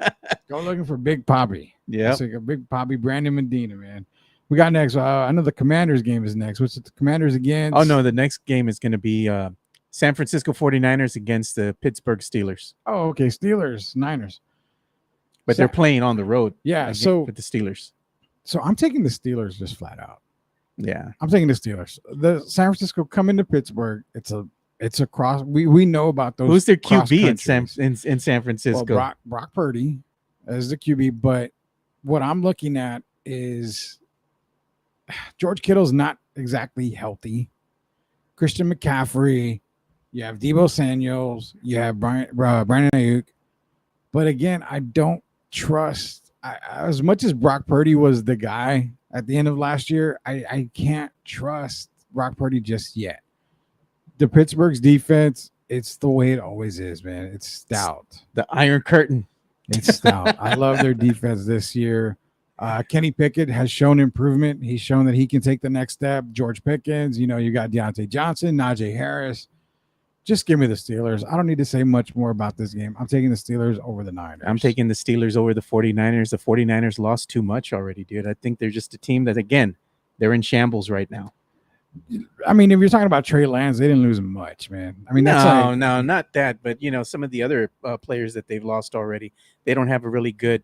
Go looking for Big Poppy. Yeah. Like a Big Poppy, Brandon Medina, man. We got next. I know the Commanders game is next. What's it, the Commanders against? Oh, no, the next game is going to be San Francisco 49ers against the Pittsburgh Steelers. Oh, okay. Steelers, Niners. But they're playing on the road. Yeah, with the Steelers. So I'm taking the Steelers just flat out. Yeah. I'm taking the Steelers. The San Francisco coming to Pittsburgh. It's a cross. We know about those. Who's their QB in San Francisco? Well, Brock Purdy as the QB. But what I'm looking at is George Kittle's not exactly healthy. Christian McCaffrey, you have Deebo Samuels, you have Brandon Ayuk. But again, I don't trust, as much as Brock Purdy was the guy at the end of last year, I can't trust Brock Purdy just yet. The Pittsburgh's defense, it's the way it always is, man. It's stout. The Iron Curtain. It's stout. I love their defense this year. Kenny Pickett has shown improvement. He's shown that he can take the next step. George Pickens, you got Deontay Johnson, Najee Harris. Just give me the Steelers. I don't need to say much more about this game. I'm taking the Steelers over the Niners. I'm taking the Steelers over the 49ers. The 49ers lost too much already, dude. I think they're just a team that, again, they're in shambles right now. I mean, if you're talking about Trey Lance, they didn't lose much, man. I mean, no, not that. But, some of the other players that they've lost already, they don't have a really good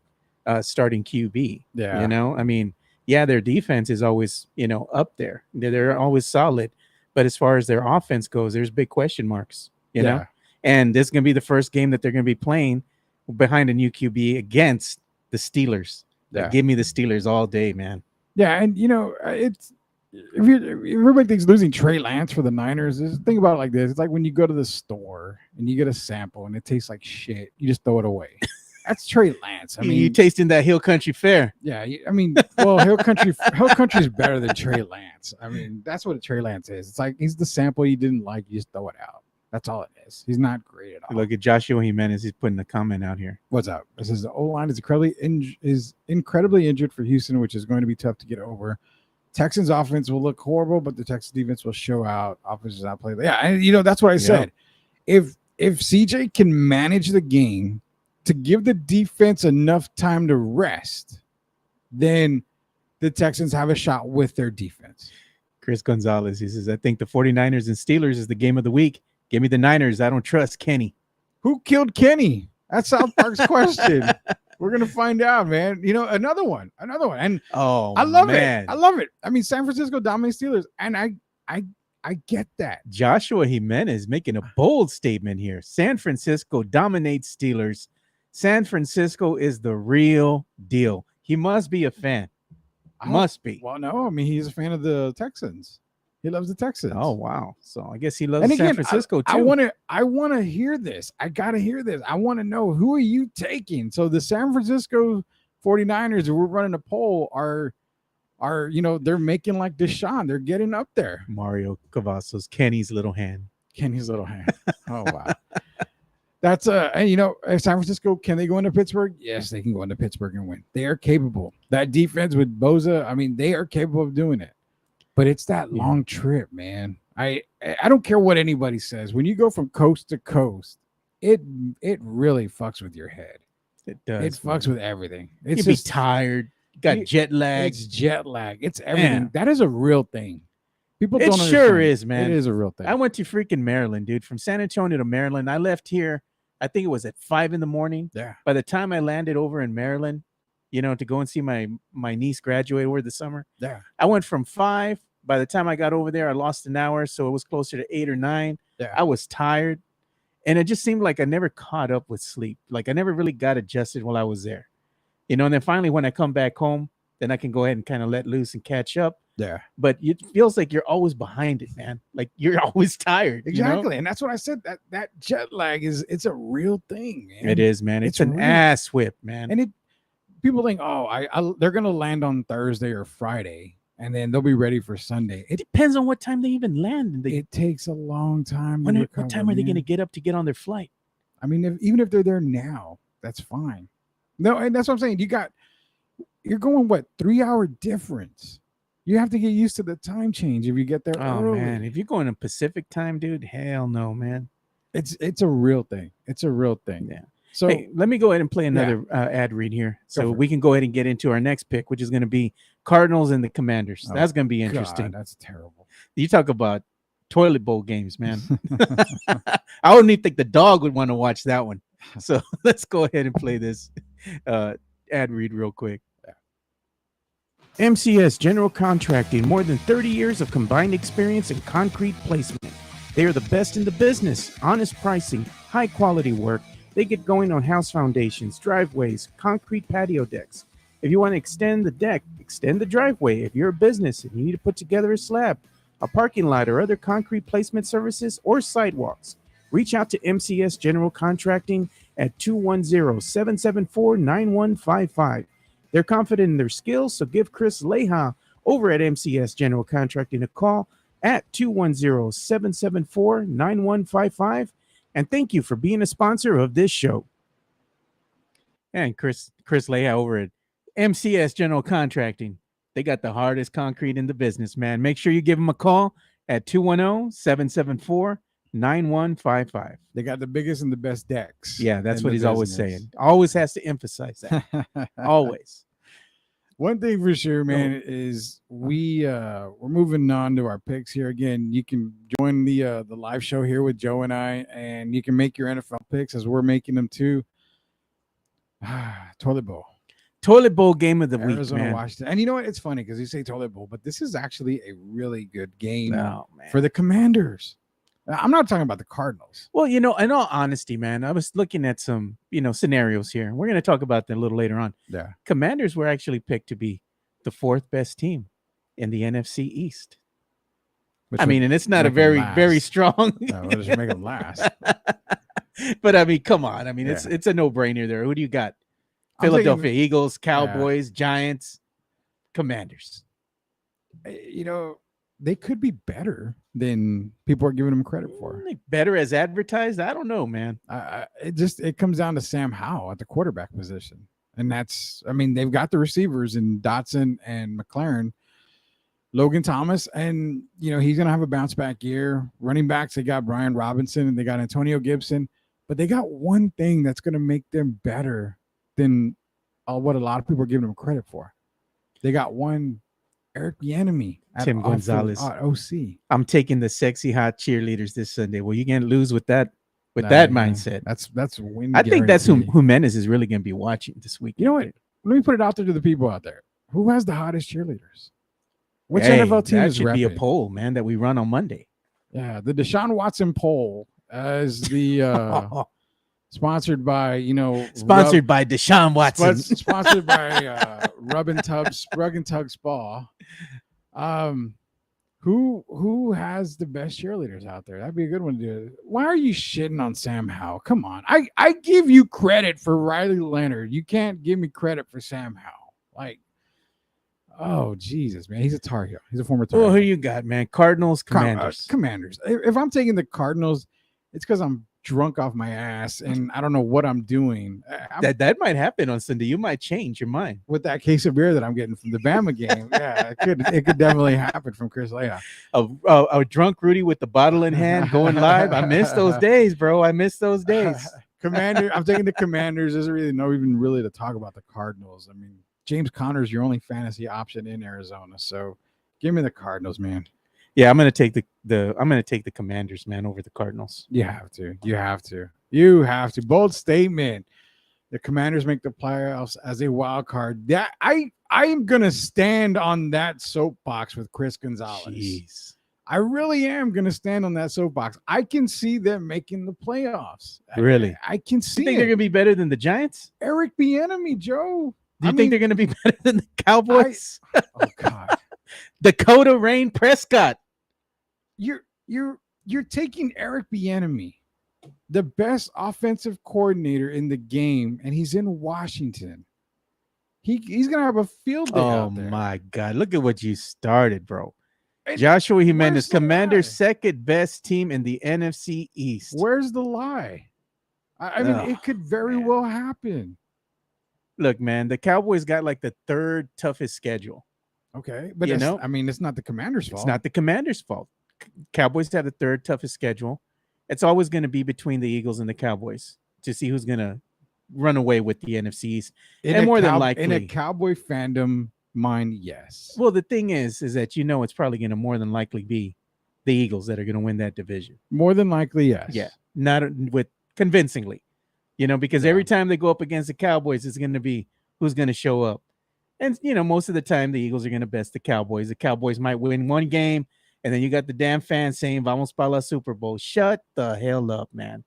starting QB. Yeah. I mean, their defense is always, up there. They're always solid. But as far as their offense goes, there's big question marks, you know? And this is going to be the first game that they're going to be playing behind a new QB against the Steelers. Yeah. Give me the Steelers all day, man. Yeah, and, it's if everybody thinks losing Trey Lance for the Niners, think about it like this. It's like when you go to the store and you get a sample and it tastes like shit, you just throw it away. That's Trey Lance. I mean, you tasting that Hill Country Fare. Yeah, I mean, well, Hill Country is better than Trey Lance. I mean, that's what a Trey Lance is. It's like he's the sample you didn't like, you just throw it out. That's all it is. He's not great at all. Look at Joshua Jimenez. He's putting a comment out here. What's up? It says the O-line is incredibly injured for Houston, which is going to be tough to get over. Texans offense will look horrible, but the Texans defense will show out. Offense is not played. Yeah, and that's what I said. If CJ can manage the game to give the defense enough time to rest, then the Texans have a shot with their defense. Chris Gonzalez, he says, I think the 49ers and Steelers is the game of the week. Give me the Niners. I don't trust Kenny. Who killed Kenny? That's South Park's question. We're going to find out, man. Another one. And I love it. I love it. I mean, San Francisco dominates Steelers, and I get that. Joshua Jimenez making a bold statement here. San Francisco dominates Steelers. San Francisco is the real deal. He must be a fan. Must be. Well, no, I mean, he's a fan of the Texans. He loves the Texans. Oh, wow. So I guess he loves San Francisco, too. I want to hear this. I got to hear this. I want to know, who are you taking? So the San Francisco 49ers, who we're running a poll, are they're making like Deshaun. They're getting up there. Mario Cavazos, Kenny's little hand. Oh, wow. That's San Francisco, can they go into Pittsburgh? Yes, they can go into Pittsburgh and win. They are capable. That defense with Bosa, I mean, they are capable of doing it. But it's that long trip, man. I don't care what anybody says. When you go from coast to coast, it really fucks with your head. It does. It fucks with everything. It's just tired. Got jet lag. It's jet lag. It's everything. Yeah. That is a real thing. People don't understand. Sure is, man. It is a real thing. I went to freaking Maryland, dude. From San Antonio to Maryland. I left here, I think it was at 5 a.m. Yeah. By the time I landed over in Maryland, to go and see my niece graduate over the summer. Yeah. I went from 5. By the time I got over there, I lost an hour, so it was closer to 8 or 9. Yeah. I was tired, and it just seemed like I never caught up with sleep. Like I never really got adjusted while I was there. And then finally when I come back home, then I can go ahead and kind of let loose and catch up. Yeah. But it feels like you're always behind it, man. Like you're always tired. Exactly. And that's what I said. That jet lag it's a real thing, man. It is, man. It's an ass whip, man. And people think, they're gonna land on Thursday or Friday, and then they'll be ready for Sunday. It depends on what time they even land. It takes a long time. What time are they going to get up to get on their flight? I mean, even if they're there now, that's fine. No, and that's what I'm saying. You're going 3-hour difference. You have to get used to the time change if you get there early. Man, if you're going to Pacific time, dude, hell no, man. It's a real thing. It's a real thing. Yeah. So hey, let me go ahead and play another ad read here, so we can go ahead and get into our next pick, which is going to be Cardinals and the Commanders. That's going to be interesting. God, that's terrible. You talk about toilet bowl games, man. I wouldn't even think the dog would want to watch that one. So let's go ahead and play this ad read real quick. MCS General Contracting, more than 30 years of combined experience in concrete placement. They are the best in the business. Honest pricing, high quality work. They get going on house foundations, driveways, concrete patio decks. If you want to extend the deck, extend the driveway. If you're a business and you need to put together a slab, a parking lot, or other concrete placement services or sidewalks, reach out to MCS General Contracting at 210-774-9155. They're confident in their skills, so give Chris Leha over at MCS General Contracting a call at 210-774-9155. And thank you for being a sponsor of this show. And Chris Leha over at MCS General Contracting. They got the hardest concrete in the business, man. Make sure you give them a call at 210-774-9155. They got the biggest and the best decks. Yeah, that's what he's always saying. Always has to emphasize that. Always. One thing for sure, man, is we're moving on to our picks here. Again, you can join the live show here with Joe and I, and you can make your NFL picks as we're making them too. Toilet bowl game of the week, man. Washington. And you know what? It's funny because you say toilet bowl, but this is actually a really good game for the Commanders. I'm not talking about the Cardinals. Well, in all honesty, man, I was looking at some, scenarios here. We're going to talk about that a little later on. Yeah. Commanders were actually picked to be the fourth best team in the NFC East. And it's not a very strong. No, we'll just make them last. But come on. It's a no-brainer there. Who do you got? Philadelphia Eagles, Cowboys, Giants, Commanders. They could be better than people are giving them credit for. Better as advertised? I don't know, man. It comes down to Sam Howell at the quarterback position. And they've got the receivers in Dotson and McLaren, Logan Thomas, and, he's going to have a bounce back year. Running backs, they got Brian Robinson and they got Antonio Gibson. But they got one thing that's going to make them better than what a lot of people are giving them credit for. They got one Eric Bieniemy, Tim Gonzalez, OC. I'm taking the sexy hot cheerleaders this Sunday. Well, you can't lose with that mindset. That's win. I think that's who Jimenez is really going to be watching this week. You know what? Let me put it out there to the people out there. Who has the hottest cheerleaders? Which NFL team is repping? That should be a poll, man, that we run on Monday. Yeah, the Deshaun Watson poll as the sponsored by Deshaun Watson. Sponsored by Rub and Tug Spa. Who has the best cheerleaders out there? That'd be a good one to do. Why are you shitting on Sam Howell? Come on. I give you credit for Riley Leonard. You can't give me credit for Sam Howell. Oh, Jesus, man. He's a Tar Heel. He's a former Tar Heel. Well, who you got, man? Cardinals, Commanders. Commanders. If I'm taking the Cardinals, it's because I'm drunk off my ass and I don't know what I'm doing. That might happen on Sunday. You might change your mind with that case of beer that I'm getting from the Bama game. Yeah, it could definitely happen from Chris Leah. A drunk Rudy with the bottle in hand going live. I miss those days, bro. I miss those days. Commander, I'm taking the Commanders. There's really no even really to talk about the Cardinals. James Conner's your only fantasy option in Arizona, so give me the Cardinals, man. Yeah, I'm gonna take the Commanders, man, over the Cardinals. You have to. Bold statement. The Commanders make the playoffs as a wild card. That I am gonna stand on that soapbox with Chris Gonzalez. Jeez. I really am gonna stand on that soapbox. I can see them making the playoffs. Really? I can see. You think they're gonna be better than the Giants? Eric Bieniemy, Joe. Do you think they're gonna be better than the Cowboys? Oh God. Dakota Rain Prescott. You're taking Eric Bieniemy, the best offensive coordinator in the game, and he's in Washington. He's gonna have a field day out there. Oh my God! Look at what you started, bro. Joshua Jimenez, Commanders' second best team in the NFC East. Where's the lie? It could very well happen. Look, man, the Cowboys got like the third toughest schedule. Okay, but it's not the Commanders' fault. It's not the Commanders' fault. Cowboys have the third toughest schedule. It's always going to be between the Eagles and the Cowboys to see who's going to run away with the NFC East. And more than likely, in a Cowboy fandom mind, yes. Well, the thing is that it's probably going to more than likely be the Eagles that are going to win that division. More than likely, yes. Yeah, not with convincingly, because every time they go up against the Cowboys, it's going to be who's going to show up. And, most of the time the Eagles are going to best the Cowboys. The Cowboys might win one game, and then you got the damn fans saying, "Vamos para la Super Bowl." Shut the hell up, man.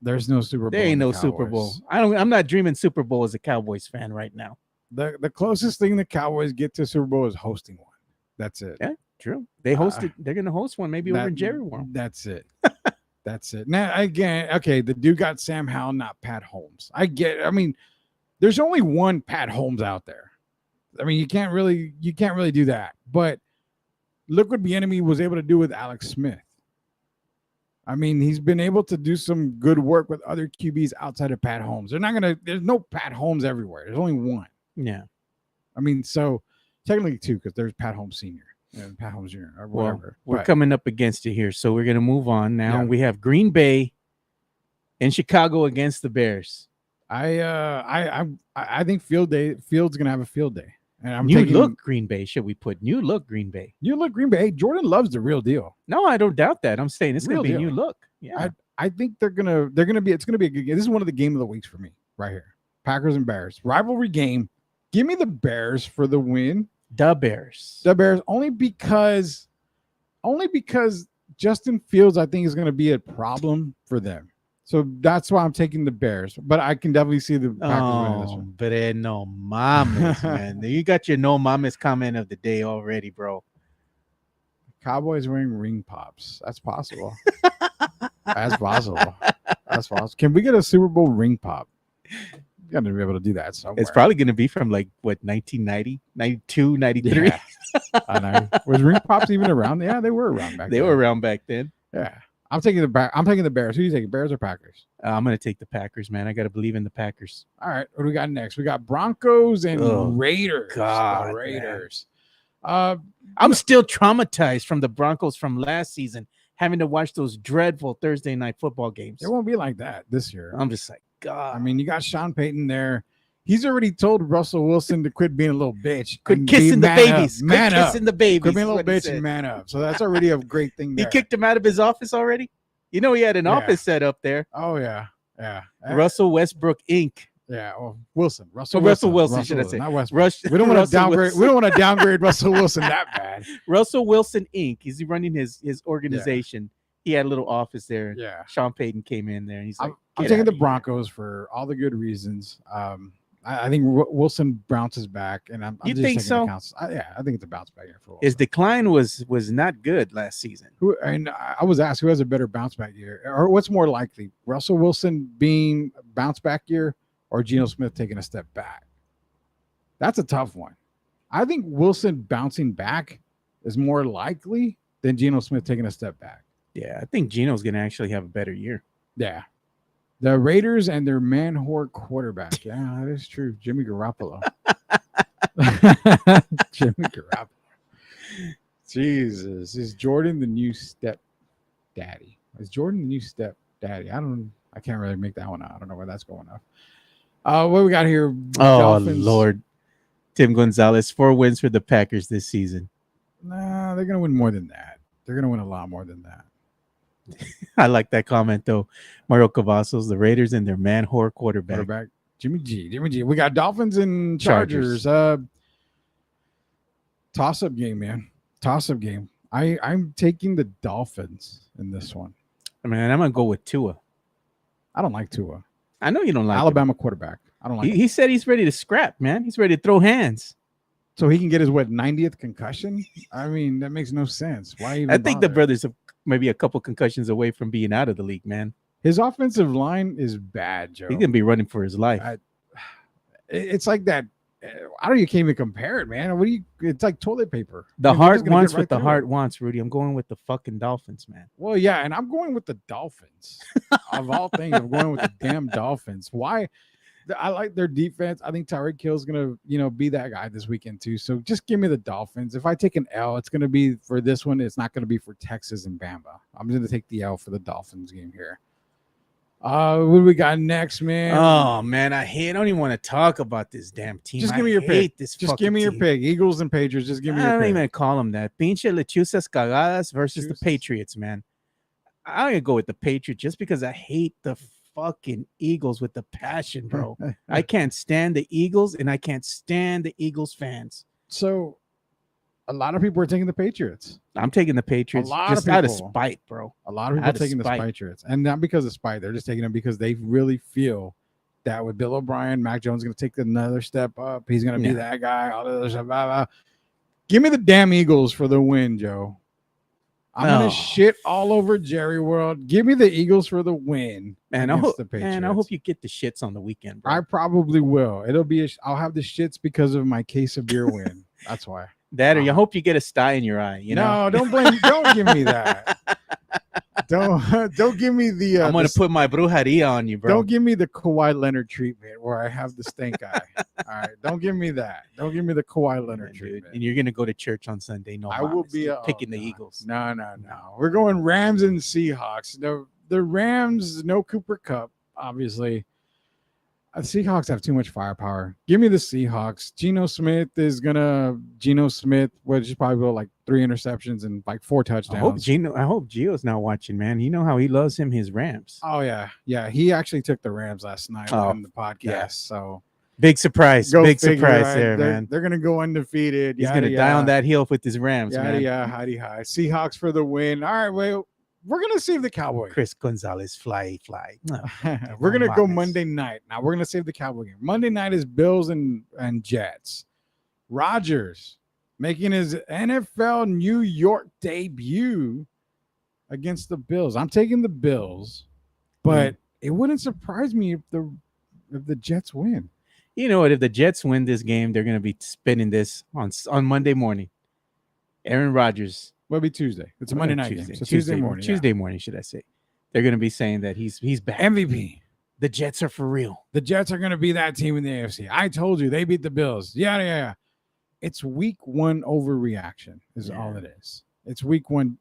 There's no Super Bowl. There ain't no Super Bowl. I'm not dreaming Super Bowl as a Cowboys fan right now. The closest thing the Cowboys get to Super Bowl is hosting one. That's it. Yeah, true. They hosted. They're going to host one maybe over in Jerry World. That's it. That's it. Now again, okay, the dude got Sam Howell, not Pat Holmes. I mean, there's only one Pat Holmes out there. I mean, you can't really do that. But look what Bieniemy was able to do with Alex Smith. I mean, he's been able to do some good work with other QBs outside of Pat Holmes. There's no Pat Holmes everywhere. There's only one. Yeah. I mean, so technically two, because there's Pat Holmes Sr. and Pat Holmes Jr. or whatever. Well, we're coming up against it here, so we're going to move on now. Yeah. We have Green Bay in Chicago against the Bears. I think Fields going to have a field day. And New look Green Bay. Should we put new look Green Bay? New look Green Bay. Hey, Jordan loves the real deal. No, I don't doubt that. I'm saying it's going to be a new look. Yeah. I think it's going to be a good game. This is one of the game of the weeks for me right here. Packers and Bears. Rivalry game. Give me the Bears for the win. The Bears only because Justin Fields, I think, is going to be a problem for them. So that's why I'm taking the Bears. But I can definitely see the Packers winning this one. But no mames, man. You got your no mames comment of the day already, bro. Cowboys wearing ring pops. That's possible. That's possible. Can we get a Super Bowl ring pop? You got to be able to do that somewhere. It's probably going to be from 1990, 92, 93. Yeah. I know. Was ring pops even around? Yeah, they were around back then. They were around back then. Yeah. I'm taking the Bears. Who do you take, Bears or Packers? I'm going to take the Packers, man. I got to believe in the Packers. All right. What do we got next? We got Broncos and Raiders. God, Raiders. I'm still traumatized from the Broncos from last season, having to watch those dreadful Thursday night football games. It won't be like that this year. I'm just like, God. I mean, you got Sean Payton there. He's already told Russell Wilson to quit being a little bitch. Quit kissing the babies. Quit kissing the babies. Quit being a little bitch and man up. So that's already a great thing there. He kicked him out of his office already? You know he had an office set up there. Oh, yeah. Yeah. Russell Westbrook Inc. Yeah. Oh, Wilson. Russell Wilson, should I say? Not Westbrook. We don't want to downgrade. We don't want to downgrade Russell Wilson that bad. Russell Wilson Inc. He's running his organization. Yeah. He had a little office there. Yeah. Sean Payton came in there and he's like, I'm taking the Broncos for all the good reasons. I think Wilson bounces back, and I'm you just think so? I think it's a bounce back year for Wilson. His decline was not good last season. I was asked who has a better bounce back year, or what's more likely, Russell Wilson being a bounce back year, or Geno Smith taking a step back? That's a tough one. I think Wilson bouncing back is more likely than Geno Smith taking a step back. Yeah, I think Geno's going to actually have a better year. Yeah. The Raiders and their man-whore quarterback. Yeah, that is true. Jimmy Garoppolo. Jimmy Garoppolo. Jesus. Is Jordan the new step daddy? Is Jordan the new step daddy? I can't really make that one out. I don't know where that's going off. What we got here? Dolphins. Lord. Tim Gonzalez, 4 wins for the Packers this season. Nah, they're going to win more than that. They're going to win a lot more than that. I like that comment, though. Mario Cavazos, the Raiders and their man-whore quarterback. Jimmy G. We got Dolphins and Chargers. Toss-up game, man. Toss-up game. I'm taking the Dolphins in this one. Man, I'm going to go with Tua. I don't like Tua. I know you don't like Alabama quarterback. I don't like He said he's ready to scrap, man. He's ready to throw hands. So he can get his, 90th concussion? I mean, that makes no sense. Why even I think the brothers have maybe a couple concussions away from being out of the league, man. His offensive line is bad, Joe. He's going to be running for his life. It's like that. I don't. You can't even compare it, man. It's like toilet paper. The heart wants what the heart wants, Rudy. I'm going with the fucking Dolphins, man. Well, yeah, and I'm going with the Dolphins. Of all things, I'm going with the damn Dolphins. Why? I like their defense. I think Tyreek Hill's going to, be that guy this weekend too. So just give me the Dolphins. If I take an L, it's going to be for this one. It's not going to be for Texas and Bama. I'm going to take the L for the Dolphins game here. What do we got next, man? Oh, man, I don't even want to talk about this damn team. Just give me your pick. Just give me your pick. Eagles and Patriots. Just give me your pick. I don't even call them that. Pinche lechuzas cagadas versus the Patriots, man. I'm going to go with the Patriots just because I hate the fucking Eagles with the passion, bro. I can't stand the Eagles, and I can't stand the Eagles fans. So a lot of people are taking the Patriots. I'm taking the Patriots just out of spite, bro. A lot of people are taking the Patriots, and not because of spite. They're just taking them because they really feel that with Bill O'Brien, Mac Jones is going to take another step up. He's going to be that guy. All this stuff. Blah, blah. Give me the damn Eagles for the win, Joe. I'm going to shit all over Jerry World. Give me the Eagles for the win. Man, I hope you get the shits on the weekend, bro. I probably will. I'll have the shits because of my case of beer win. That's why. That or you hope you get a sty in your eye. You know? Don't give me that. Don't give me the. I'm gonna put my brujeria on you, bro. Don't give me the Kawhi Leonard treatment where I have the stink eye. All right, don't give me that. Don't give me the Kawhi Leonard treatment. Dude. And you're gonna go to church on Sunday. No, I will be picking the Eagles. No. We're going Rams and Seahawks. No, the Rams. No Cooper Kupp, obviously. Seahawks have too much firepower. Give me the Seahawks. Geno Smith, which is probably like 3 interceptions and like 4 touchdowns. I hope Gio's not watching, man. You know how he loves his Rams. Oh yeah. He actually took the Rams last night on the podcast. Yeah. So big surprise. Big surprise there, man. They're gonna go undefeated. He's gonna die on that hill with his Rams, man. Hidey high. Seahawks for the win. All right, well. We're going to save the Cowboys. Chris Gonzalez, fly. No, we're going to go Monday night. Now, we're going to save the Cowboy game. Monday night is Bills and Jets. Rodgers making his NFL New York debut against the Bills. I'm taking the Bills, but it wouldn't surprise me if the Jets win. You know what? If the Jets win this game, they're going to be spinning this on Monday morning. Aaron Rodgers. Will be Tuesday. It's a Monday night game. So Tuesday morning. Tuesday morning, should I say? They're going to be saying that he's back. MVP. The Jets are for real. The Jets are going to be that team in the AFC. I told you they beat the Bills. Yeah. It's week 1 overreaction is all it is. It's week 1.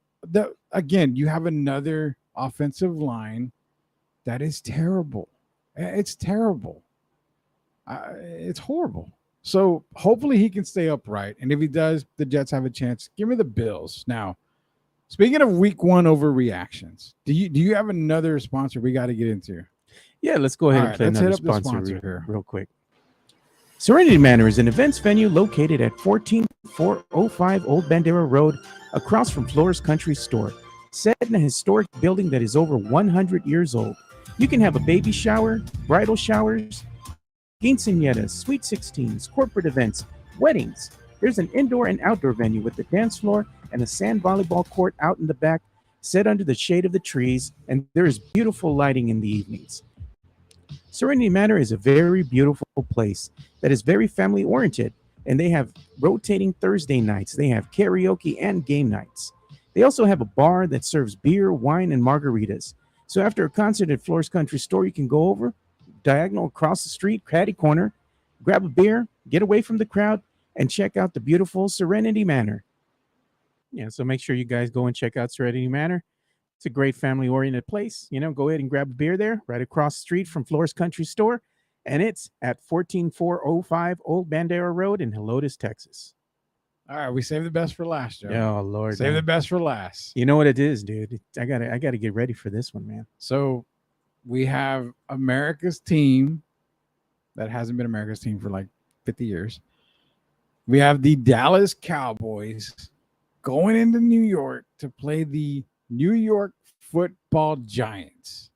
Again, you have another offensive line that is terrible. It's terrible. It's horrible. So hopefully he can stay upright. And if he does, the Jets have a chance. Give me the Bills. Now, speaking of week 1 overreactions, do you have another sponsor we got to get into? Yeah, let's go ahead and play another sponsor here real quick. Serenity Manor is an events venue located at 14405 Old Bandera Road, across from Flores Country Store. Set in a historic building that is over 100 years old. You can have a baby shower, bridal showers, quinceañeras, sweet 16s, corporate events, weddings. There's an indoor and outdoor venue with a dance floor and a sand volleyball court out in the back, set under the shade of the trees, and there is beautiful lighting in the evenings. Serenity Manor is a very beautiful place that is very family oriented, and they have rotating Thursday nights. They have karaoke and game nights. They also have a bar that serves beer, wine, and margaritas. So after a concert at Flores Country Store, you can go over diagonal across the street, Caddy Corner, grab a beer, get away from the crowd, and check out the beautiful Serenity Manor. Yeah, so make sure you guys go and check out Serenity Manor. It's a great family-oriented place. You know, go ahead and grab a beer there, right across the street from Flores Country Store, and it's at 14405 Old Bandera Road in Helotes, Texas. All right, we saved the best for last, Joe. Oh Lord, save the best for last. You know what it is, dude. I gotta get ready for this one, man. So we have America's team that hasn't been America's team for like 50 years. We have the Dallas Cowboys going into New York to play the New York Football Giants.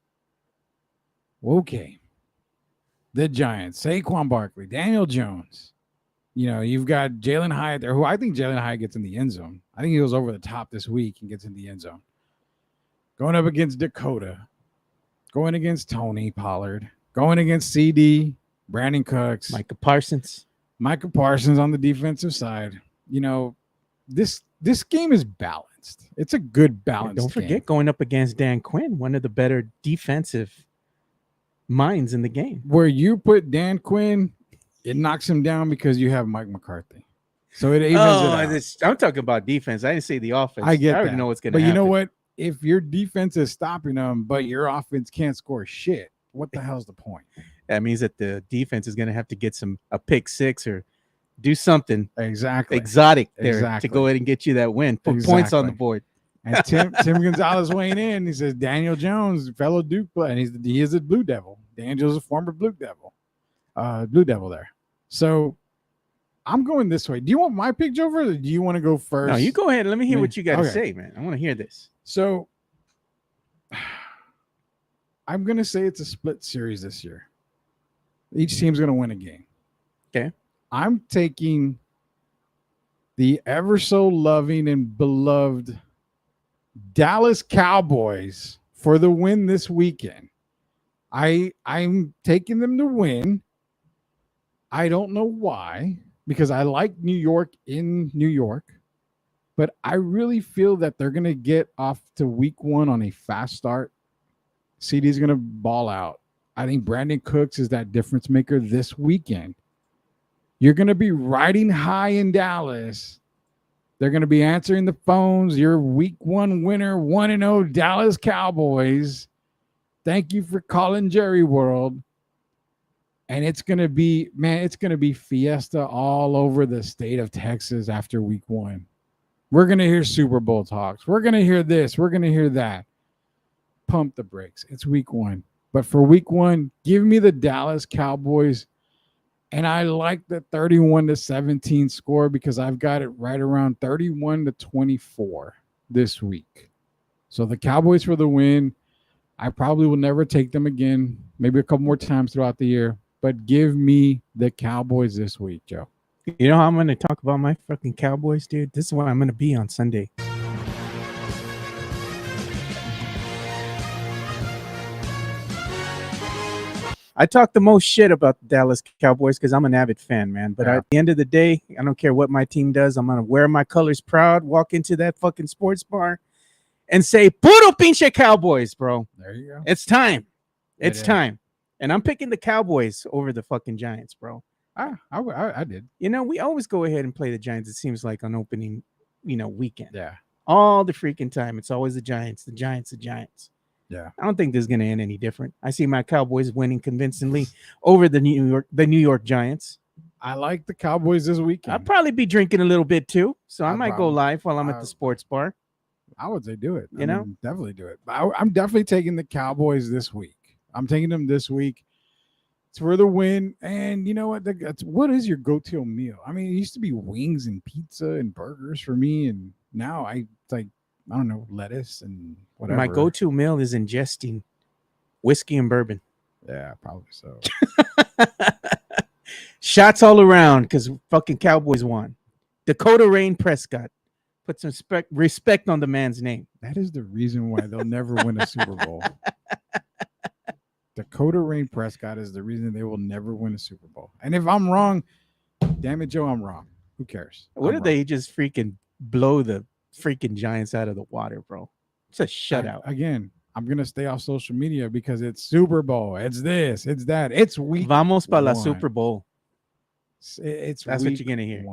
Okay. The Giants, Saquon Barkley, Daniel Jones. You know, you've got Jalen Hyatt there, who I think Jalen Hyatt gets in the end zone. I think he goes over the top this week and gets in the end zone. Going up against Dakota. Going against Tony Pollard. Going against CD, Brandon Cooks. Micah Parsons on the defensive side. You know, this game is balanced. It's a good balance. Don't forget going up against Dan Quinn, one of the better defensive minds in the game. Where you put Dan Quinn, it knocks him down because you have Mike McCarthy. So it evens it out. I'm talking about defense. I didn't say the offense. I get I already that. know what's going to happen. But you know what? If your defense is stopping them, but your offense can't score shit, what the hell's the point? That means that the defense is going to have to get a pick six or do something exotic there to go ahead and get you that win. Put points on the board. And Tim Gonzalez weighing in. He says Daniel Jones, fellow Duke player, and he is a Blue Devil. Daniel's a former Blue Devil there. So I'm going this way. Do you want my pick, Joe, or do you want to go first? No, you go ahead. Let me hear what you got to say, man. I want to hear this. So I'm going to say it's a split series this year. Each team's going to win a game. Okay. I'm taking the ever so loving and beloved Dallas Cowboys for the win this weekend. I'm taking them to win. I don't know why, because I like New York in New York, but I really feel that they're going to get off to week 1 on a fast start. CD's going to ball out. I think Brandon Cooks is that difference maker this weekend. You're going to be riding high in Dallas. They're going to be answering the phones. Your week 1 winner, 1-0 Dallas Cowboys. Thank you for calling Jerry World. And it's going to be, man, it's going to be fiesta all over the state of Texas after week 1. We're going to hear Super Bowl talks. We're going to hear this. We're going to hear that. Pump the brakes. It's week 1. But for week 1, give me the Dallas Cowboys. And I like the 31-17 score because I've got it right around 31-24 this week. So the Cowboys for the win. I probably will never take them again, maybe a couple more times throughout the year. But give me the Cowboys this week, Joe. You know how I'm going to talk about my fucking Cowboys, dude? This is where I'm going to be on Sunday. I talk the most shit about the Dallas Cowboys because I'm an avid fan, man. But at the end of the day, I don't care what my team does. I'm going to wear my colors proud, walk into that fucking sports bar and say, Puro pinche Cowboys, bro. There you go. It's time. It's time. And I'm picking the Cowboys over the fucking Giants, bro. I did. You know, we always go ahead and play the Giants, it seems like, on opening, weekend. Yeah. All the freaking time. It's always the Giants, the Giants, the Giants. Yeah. I don't think this is going to end any different. I see my Cowboys winning convincingly over the New York Giants. I like the Cowboys this weekend. I'll probably be drinking a little bit too, so I might go live while I'm at the sports bar. I would say do it. You know, definitely do it. But I'm definitely taking the Cowboys this week. I'm taking them this week. It's for the win. And you know what? What is your go-to meal? I mean, it used to be wings and pizza and burgers for me, and now I don't know, lettuce and whatever. My go-to meal is ingesting whiskey and bourbon. Yeah, probably so. Shots all around because fucking Cowboys won. Dakota Rain Prescott. Put some respect on the man's name. That is the reason why they'll never win a Super Bowl. Dakota Rain Prescott is the reason they will never win a Super Bowl. And if I'm wrong, damn it, Joe, I'm wrong. Who cares? What if they just freaking blow the freaking Giants out of the water, bro? It's a shutout. Again, I'm going to stay off social media because it's Super Bowl. It's this. It's that. It's week Vamos para la Super Bowl. That's what you're going to hear.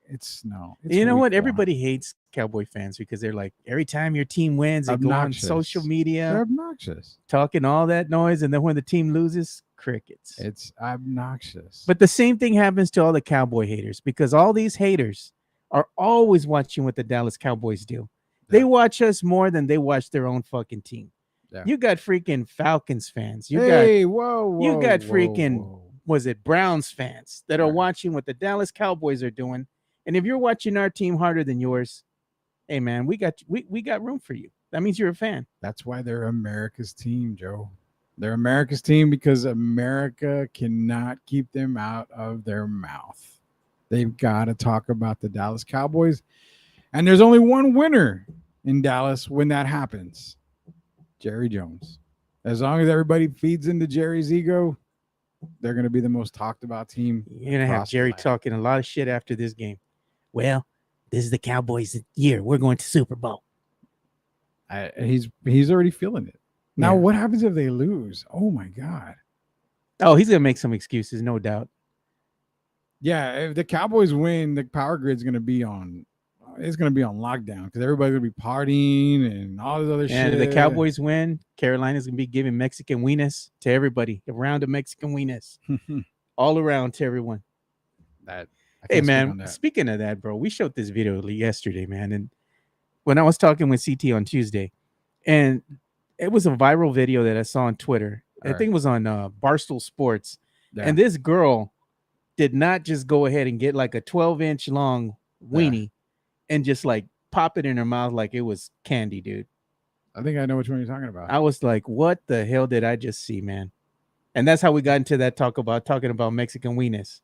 It's you know what? Everybody hates Cowboy fans because they're like, every time your team wins, they go on social media. They're obnoxious. Talking all that noise, and then when the team loses, crickets. It's obnoxious. But the same thing happens to all the Cowboy haters because all these haters are always watching what the Dallas Cowboys do. Yeah. They watch us more than they watch their own fucking team. Yeah. You got freaking Falcons fans. You got freaking was it Browns fans that are watching what the Dallas Cowboys are doing. And if you're watching our team harder than yours, hey man, we got room for you. That means you're a fan. That's why they're America's team, Joe. They're America's team because America cannot keep them out of their mouth. They've got to talk about the Dallas Cowboys. And there's only one winner in Dallas when that happens. Jerry Jones. As long as everybody feeds into Jerry's ego, they're going to be the most talked about team. You're going to have Jerry talking a lot of shit after this game. Well, this is the Cowboys' year. We're going to Super Bowl. He's already feeling it. Now, what happens if they lose? Oh, my God. Oh, he's going to make some excuses, no doubt. Yeah, if the Cowboys win, the power grid's going to be on. It's going to be on lockdown because everybody's going to be partying and all this other shit. And if the Cowboys win, Carolina's going to be giving Mexican wieners to everybody. A round of Mexican wieners. All around to everyone. Hey, man, speaking of that, bro, we showed this video yesterday, man. And when I was talking with CT on Tuesday, and it was a viral video that I saw on Twitter. I think it was on Barstool Sports. Yeah. And this girl did not just go ahead and get like a 12-inch long weenie and just like pop it in her mouth like it was candy, dude. I think I know which one you're talking about. I was like, what the hell did I just see, man? And that's how we got into that talking about Mexican wieners,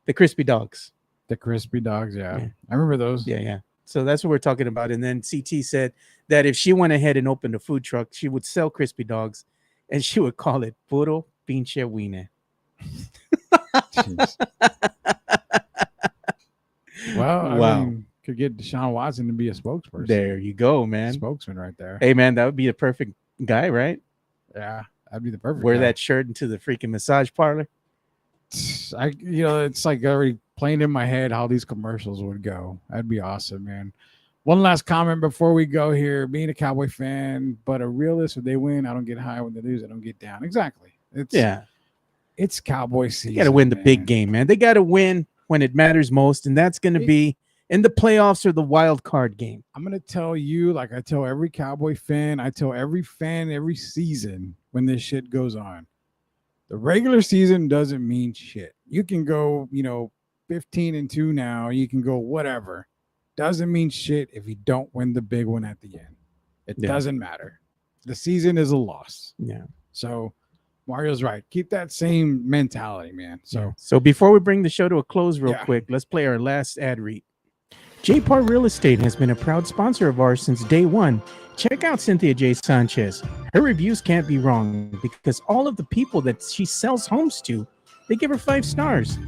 the crispy dogs. The crispy dogs, yeah. Yeah. I remember those. Yeah. So that's what we're talking about. And then CT said that if she went ahead and opened a food truck, she would sell crispy dogs, and she would call it puro pinche wiener. Well, Wow. I mean, could get Deshaun Watson to be a spokesperson. There you go, man. Spokesman right there. Hey, man, that would be a perfect guy, right? Yeah, that'd be the perfect. Wear guy. that shirt into the freaking massage parlor. It's like already playing in my head how these commercials would go. That'd be awesome, man. One last comment before we go here. Being a Cowboy fan, but a realist, if they win, I don't get high. When they lose, I don't get down. Exactly. It's Cowboy season. They got to win the big game, man. They got to win when it matters most, and that's going to be in the playoffs or the wild card game. I'm going to tell you, like I tell every Cowboy fan, I tell every fan every season when this shit goes on. The regular season doesn't mean shit. You can go, 15-2 now. You can go whatever. Doesn't mean shit if you don't win the big one at the end. It doesn't matter. The season is a loss. Yeah. So Mario's right. Keep that same mentality, man. So before we bring the show to a close real quick, let's play our last ad read. J-Par Real Estate has been a proud sponsor of ours since day one. Check out Cynthia J. Sanchez. Her reviews can't be wrong because all of the people that she sells homes to, they give her 5 stars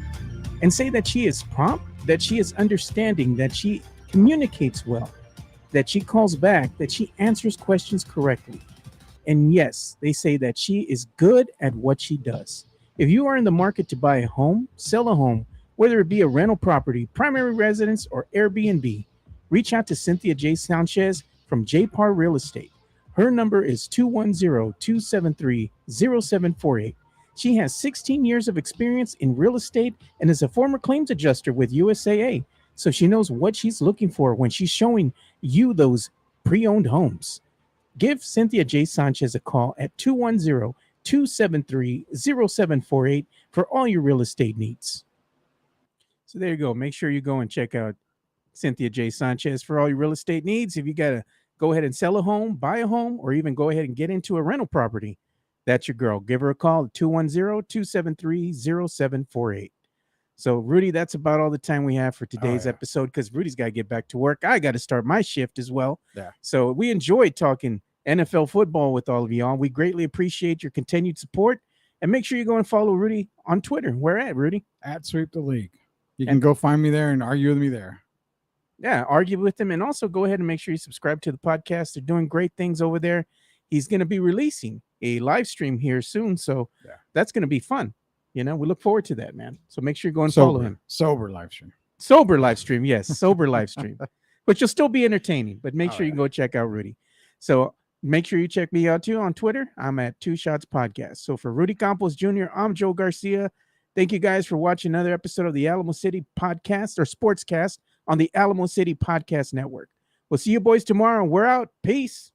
and say that she is prompt, that she is understanding, that she communicates well, that she calls back, that she answers questions correctly. And yes, they say that she is good at what she does. If you are in the market to buy a home, sell a home, whether it be a rental property, primary residence, or Airbnb, reach out to Cynthia J. Sanchez from J-Par Real Estate. Her number is 210-273-0748. She has 16 years of experience in real estate and is a former claims adjuster with USAA, so she knows what she's looking for when she's showing you those pre-owned homes. Give Cynthia J. Sanchez a call at 210-273-0748 for all your real estate needs. So there you go. Make sure you go and check out Cynthia J. Sanchez for all your real estate needs. If you got to go ahead and sell a home, buy a home, or even go ahead and get into a rental property, that's your girl. Give her a call at 210-273-0748. So, Rudy, that's about all the time we have for today's episode because Rudy's got to get back to work. I got to start my shift as well. Yeah. So we enjoyed talking NFL football with all of y'all. We greatly appreciate your continued support. And make sure you go and follow Rudy on Twitter. Where at, Rudy? At Sweep the League. You can go find me there and argue with me there. Yeah, argue with him. And also go ahead and make sure you subscribe to the podcast. They're doing great things over there. He's going to be releasing a live stream here soon. So that's going to be fun. We look forward to that, man. So make sure you go and follow him. Sober live stream. Sober live stream. Yes, sober live stream. But you'll still be entertaining. But make sure you can go check out Rudy. So make sure you check me out too on Twitter. I'm at 2 Shots Podcast. So for Rudy Campos Jr., I'm Joe Garcia. Thank you guys for watching another episode of the Alamo City Podcast or Sportscast on the Alamo City Podcast Network. We'll see you boys tomorrow. We're out. Peace.